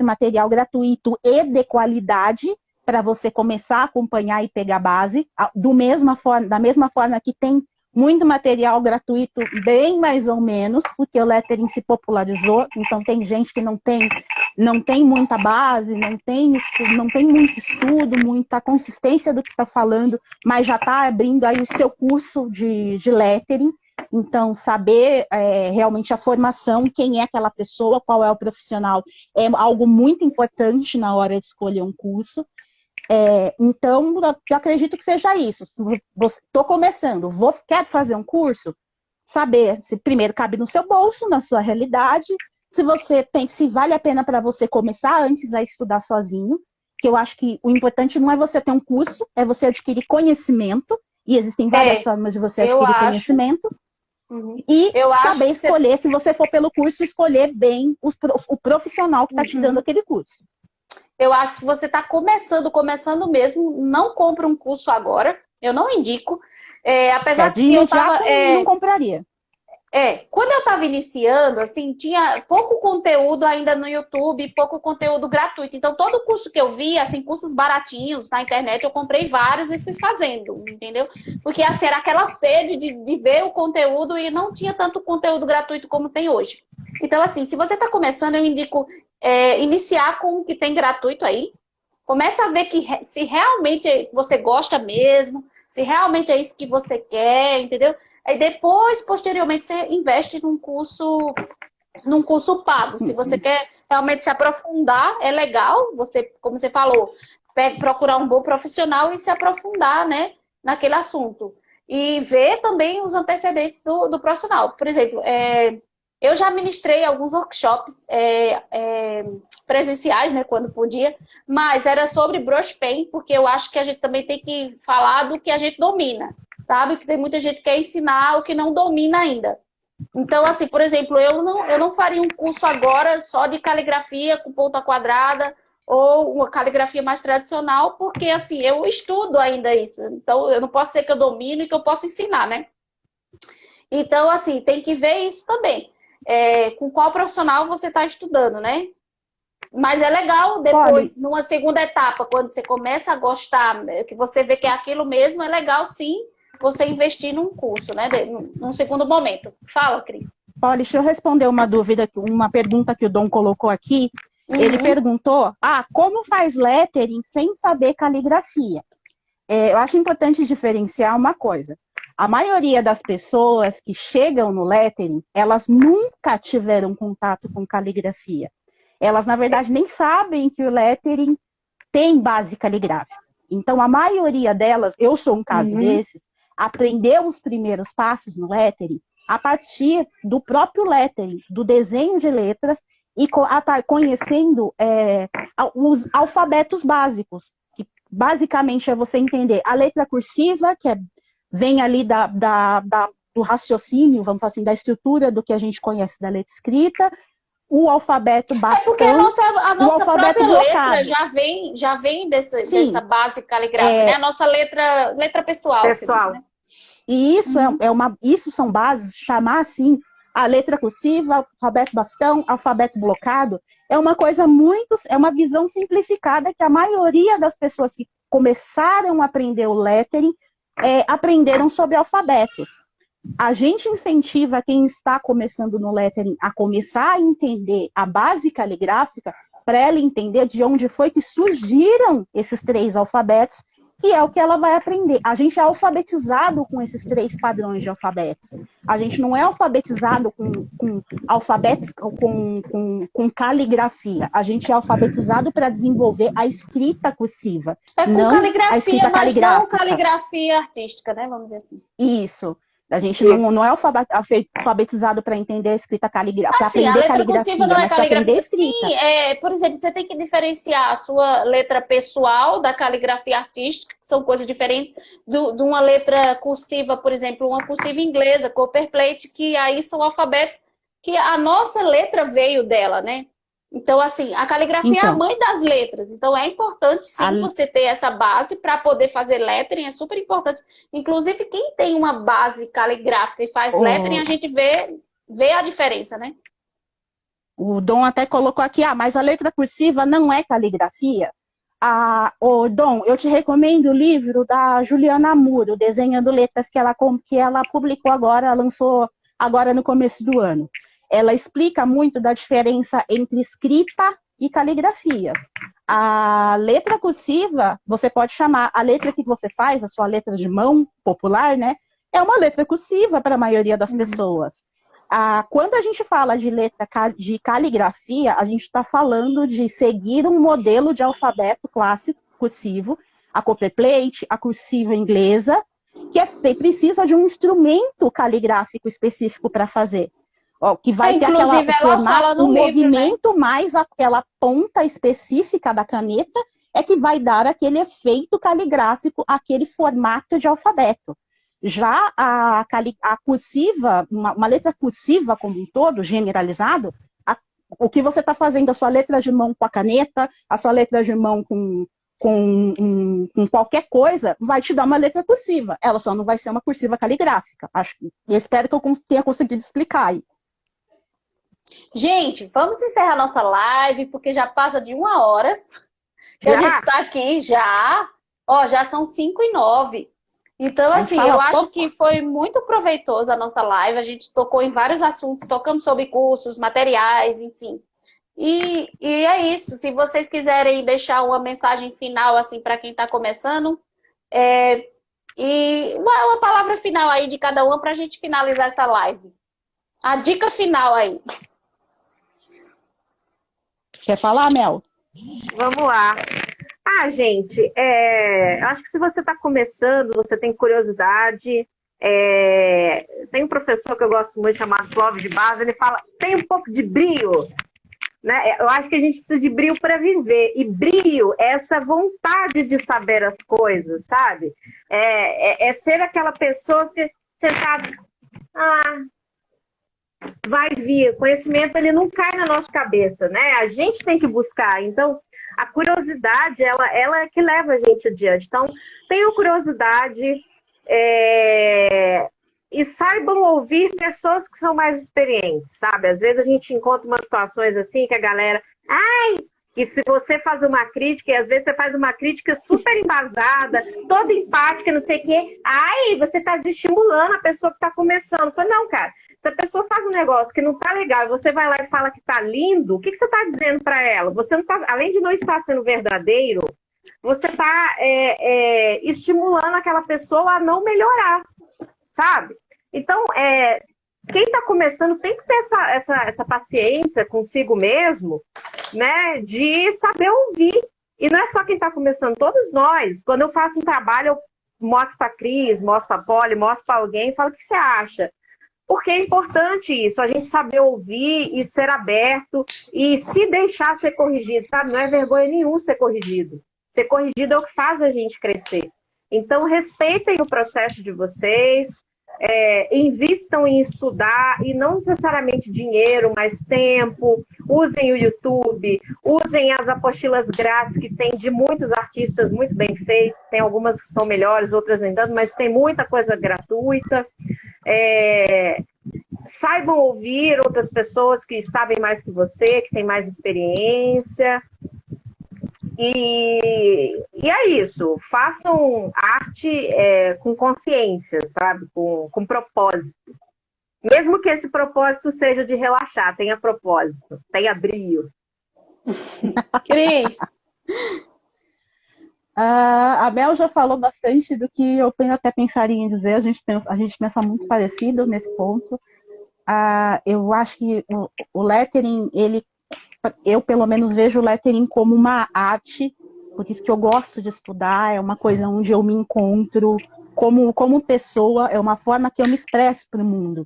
material gratuito e de qualidade para você começar a acompanhar e pegar base, da mesma forma que tem muito material gratuito, bem mais ou menos, porque o lettering se popularizou, então tem gente que não tem muita base, não tem muito estudo, muita consistência do que está falando, mas já está abrindo aí o seu curso de lettering. Então, saber realmente a formação, quem é aquela pessoa, qual é o profissional, é algo muito importante na hora de escolher um curso. Então, eu acredito que seja isso. Estou começando, quero fazer um curso, saber se primeiro cabe no seu bolso, na sua realidade, se vale a pena para você começar antes a estudar sozinho, que eu acho que o importante não é você ter um curso, é você adquirir conhecimento, e existem várias formas de você adquirir conhecimento. E saber escolher, se você for pelo curso, escolher bem o profissional que está te dando aquele curso. Eu acho que se você está começando mesmo, não compra um curso agora. Eu não indico. Apesar de que eu não compraria. Quando eu estava iniciando, assim, tinha pouco conteúdo ainda no YouTube, pouco conteúdo gratuito. Então, todo curso que eu via, assim, cursos baratinhos na internet, eu comprei vários e fui fazendo, entendeu? Porque, assim, era aquela sede de ver o conteúdo e não tinha tanto conteúdo gratuito como tem hoje. Então, assim, se você está começando, eu indico iniciar com o que tem gratuito aí. Começa a ver se realmente você gosta mesmo, se realmente é isso que você quer, entendeu? Aí depois, posteriormente, você investe num curso pago. Se você quer realmente se aprofundar, é legal, você, como você falou, procurar um bom profissional e se aprofundar, né, naquele assunto. E ver também os antecedentes do profissional. Por exemplo, eu já ministrei alguns workshops presenciais, né, quando podia, mas era sobre brush pen, porque eu acho que a gente também tem que falar do que a gente domina. sabe? Que tem muita gente que quer ensinar o que não domina ainda. Então, assim, por exemplo, eu não faria um curso agora só de caligrafia com ponta quadrada ou uma caligrafia mais tradicional, porque, assim, eu estudo ainda isso. Então, eu não posso ser que eu domino e que eu possa ensinar, né? Então, assim, tem que ver isso também. Com qual profissional você está estudando, né? Mas é legal depois, numa segunda etapa, quando você começa a gostar, que você vê que é aquilo mesmo, é legal sim você investir num curso, né? Num segundo momento. Fala, Cris. Olha, deixa eu responder uma dúvida, uma pergunta que o Dom colocou aqui. Ele perguntou, como faz lettering sem saber caligrafia? Eu acho importante diferenciar uma coisa. A maioria das pessoas que chegam no lettering, elas nunca tiveram contato com caligrafia. Elas, na verdade, nem sabem que o lettering tem base caligráfica. Então, a maioria delas, eu sou um caso desses, aprendeu os primeiros passos no lettering a partir do próprio lettering, do desenho de letras e conhecendo os alfabetos básicos, que basicamente é você entender a letra cursiva, que vem ali do raciocínio, vamos falar assim, da estrutura do que a gente conhece da letra escrita, o alfabeto bastão, porque a nossa própria blocado. letra já vem dessa base caligráfica, né? A nossa letra pessoal. Pessoal. Né? E isso isso são bases, chamar assim, a letra cursiva, alfabeto bastão, alfabeto blocado, é uma visão simplificada que a maioria das pessoas que começaram a aprender o lettering aprenderam sobre alfabetos. A gente incentiva quem está começando no lettering a começar a entender a base caligráfica para ela entender de onde foi que surgiram esses 3 alfabetos, que é o que ela vai aprender. A gente é alfabetizado com esses 3 padrões de alfabetos. A gente não é alfabetizado com alfabetos, com caligrafia. A gente é alfabetizado para desenvolver a escrita cursiva. Com caligrafia, a escrita mas caligráfica. não caligrafia artística, né? Vamos dizer assim. Isso. A gente não é alfabetizado para entender a escrita caligráfica, para aprender a letra caligrafia, cursiva não é mas para aprender caligrafia. escrita. Sim, por exemplo, você tem que diferenciar a sua letra pessoal da caligrafia artística, que são coisas diferentes, de uma letra cursiva, por exemplo, uma cursiva inglesa, Copperplate, que aí são alfabetos que a nossa letra veio dela, né? Então, assim, a caligrafia é a mãe das letras. Então, é importante, sim, você ter essa base para poder fazer lettering. É super importante. Inclusive, quem tem uma base caligráfica e faz lettering, a gente vê a diferença, né? O Dom até colocou aqui, mas a letra cursiva não é caligrafia. Dom, eu te recomendo o livro da Juliana Muro, Desenhando Letras, que ela publicou agora, lançou agora no começo do ano. Ela explica muito da diferença entre escrita e caligrafia. A letra cursiva, você pode chamar a letra que você faz, a sua letra de mão popular, né? É uma letra cursiva para a maioria das pessoas. Quando a gente fala de letra de caligrafia, a gente está falando de seguir um modelo de alfabeto clássico cursivo, a Copperplate, a cursiva inglesa, que precisa de um instrumento caligráfico específico para fazer. Que vai ter o movimento, né? Mais aquela ponta específica da caneta que vai dar aquele efeito caligráfico, aquele formato de alfabeto. Já a cursiva, uma letra cursiva como um todo, generalizado, o que você está fazendo, a sua letra de mão com a caneta, a sua letra de mão com qualquer coisa, vai te dar uma letra cursiva. Ela só não vai ser uma cursiva caligráfica. Eu espero que eu tenha conseguido explicar aí. Gente, vamos encerrar nossa live, porque já passa de 1 hora que a gente está aqui já. Já são 5h09. Então, assim, eu acho que foi muito proveitosa a nossa live. A gente tocou em vários assuntos, tocamos sobre cursos, materiais, enfim. E é isso. Se vocês quiserem deixar uma mensagem final, assim, para quem está começando, e uma palavra final aí de cada uma para a gente finalizar essa live. A dica final aí. Quer falar, Mel? Vamos lá. Gente, acho que se você está começando, você tem curiosidade, tem um professor que eu gosto muito chamado Clóvis de Barros, ele fala, tem um pouco de brio, né? Eu acho que a gente precisa de brio para viver. E brio é essa vontade de saber as coisas, sabe? É ser aquela pessoa que você sabe, vai vir. Conhecimento, ele não cai na nossa cabeça, né? A gente tem que buscar. Então, a curiosidade, ela é que leva a gente adiante. Então, tenham curiosidade e saibam ouvir pessoas que são mais experientes, sabe? Às vezes a gente encontra umas situações assim que a galera... E se você faz uma crítica, e às vezes você faz uma crítica super embasada, toda empática, não sei o quê. Você está desestimulando a pessoa que está começando. Eu falei, não, cara, se a pessoa faz um negócio que não tá legal e você vai lá e fala que tá lindo, o que você está dizendo para ela? Você não tá, além de não estar sendo verdadeiro, você está estimulando aquela pessoa a não melhorar, sabe? Então, quem está começando tem que ter essa paciência consigo mesmo, né, de saber ouvir. E não é só quem está começando, todos nós. Quando eu faço um trabalho, eu mostro para a Cris, mostro para a Polly, mostro para alguém e falo, o que você acha? Porque é importante isso, a gente saber ouvir e ser aberto e se deixar ser corrigido, sabe? Não é vergonha nenhuma ser corrigido. Ser corrigido é o que faz a gente crescer. Então, respeitem o processo de vocês, invistam em estudar, e não necessariamente dinheiro, mas tempo. Usem o YouTube, usem as apostilas grátis que tem de muitos artistas muito bem feitos. Tem algumas que são melhores, outras nem tanto, mas tem muita coisa gratuita. Saibam ouvir outras pessoas que sabem mais que você, que têm mais experiência. E é isso, façam arte com consciência, sabe? Com propósito. Mesmo que esse propósito seja de relaxar, tenha propósito, tenha brio. Cris. A Mel já falou bastante do que eu até pensaria em dizer, a gente pensa muito parecido nesse ponto. Eu acho que o lettering, eu pelo menos vejo o lettering como uma arte, por isso que eu gosto de estudar, é uma coisa onde eu me encontro como pessoa, é uma forma que eu me expresso para o mundo.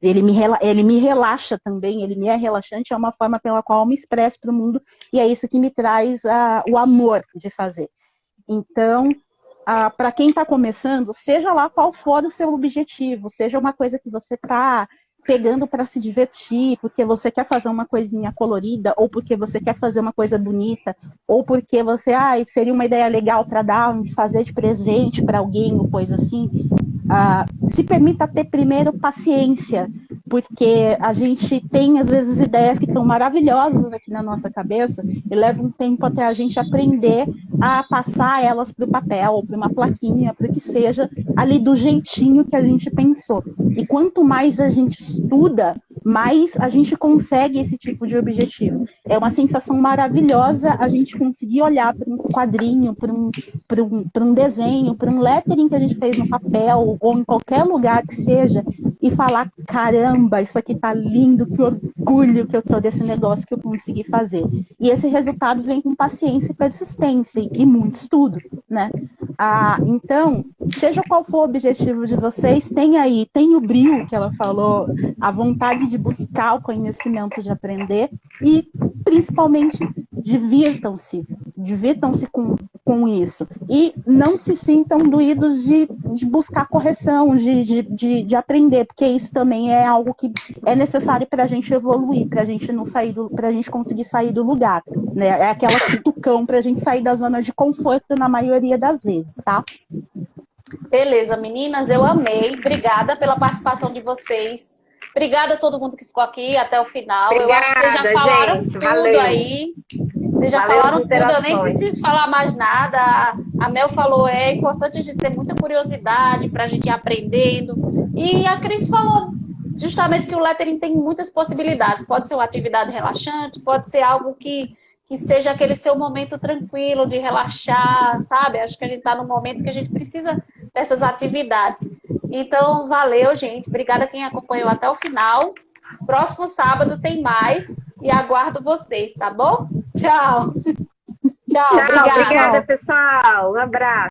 Ele me relaxa também, ele me é relaxante, é uma forma pela qual eu me expresso para o mundo, e é isso que me traz o amor de fazer. Então, para quem está começando, seja lá qual for o seu objetivo, seja uma coisa que você está pegando para se divertir, porque você quer fazer uma coisinha colorida, ou porque você quer fazer uma coisa bonita, ou porque você, seria uma ideia legal para fazer de presente para alguém, ou coisa assim. Se permita ter primeiro paciência, porque a gente tem, às vezes, ideias que estão maravilhosas aqui na nossa cabeça, e leva um tempo até a gente aprender a passar elas para o papel, ou para uma plaquinha, para que seja ali do jeitinho que a gente pensou. E quanto mais a gente estuda, mais a gente consegue esse tipo de objetivo. É uma sensação maravilhosa a gente conseguir olhar para um quadrinho, para um desenho, para um lettering que a gente fez no papel, ou em qualquer lugar que seja, e falar, caramba, isso aqui tá lindo, que orgulho que eu tô desse negócio que eu consegui fazer. E esse resultado vem com paciência e persistência, e muito estudo, né? Então, seja qual for o objetivo de vocês, tem o brio, que ela falou, a vontade de buscar o conhecimento, de aprender, e principalmente divirtam-se com isso. E não se sintam doídos de buscar correção, de aprender, porque isso também é algo que é necessário para a gente evoluir, para a gente não sair para a gente conseguir sair do lugar, né? É aquela cutucão para a gente sair da zona de conforto na maioria das vezes, tá? Beleza, meninas, eu amei. Obrigada pela participação de vocês. Obrigada a todo mundo que ficou aqui até o final. Obrigada, eu acho que vocês já falaram gente, tudo valeu. Aí. Vocês já Valeu falaram as tudo, eu nem interações. preciso falar mais nada. A Mel falou, é importante a gente ter muita curiosidade para a gente ir aprendendo. E a Cris falou justamente que o lettering tem muitas possibilidades. Pode ser uma atividade relaxante, pode ser algo que seja aquele seu momento tranquilo de relaxar, sabe? Acho que a gente está num momento que a gente precisa dessas atividades. Então, valeu, gente. Obrigada a quem acompanhou até o final. Próximo sábado tem mais e aguardo vocês, tá bom? Tchau. Tchau, Tchau, obrigada. obrigada, pessoal. Um abraço.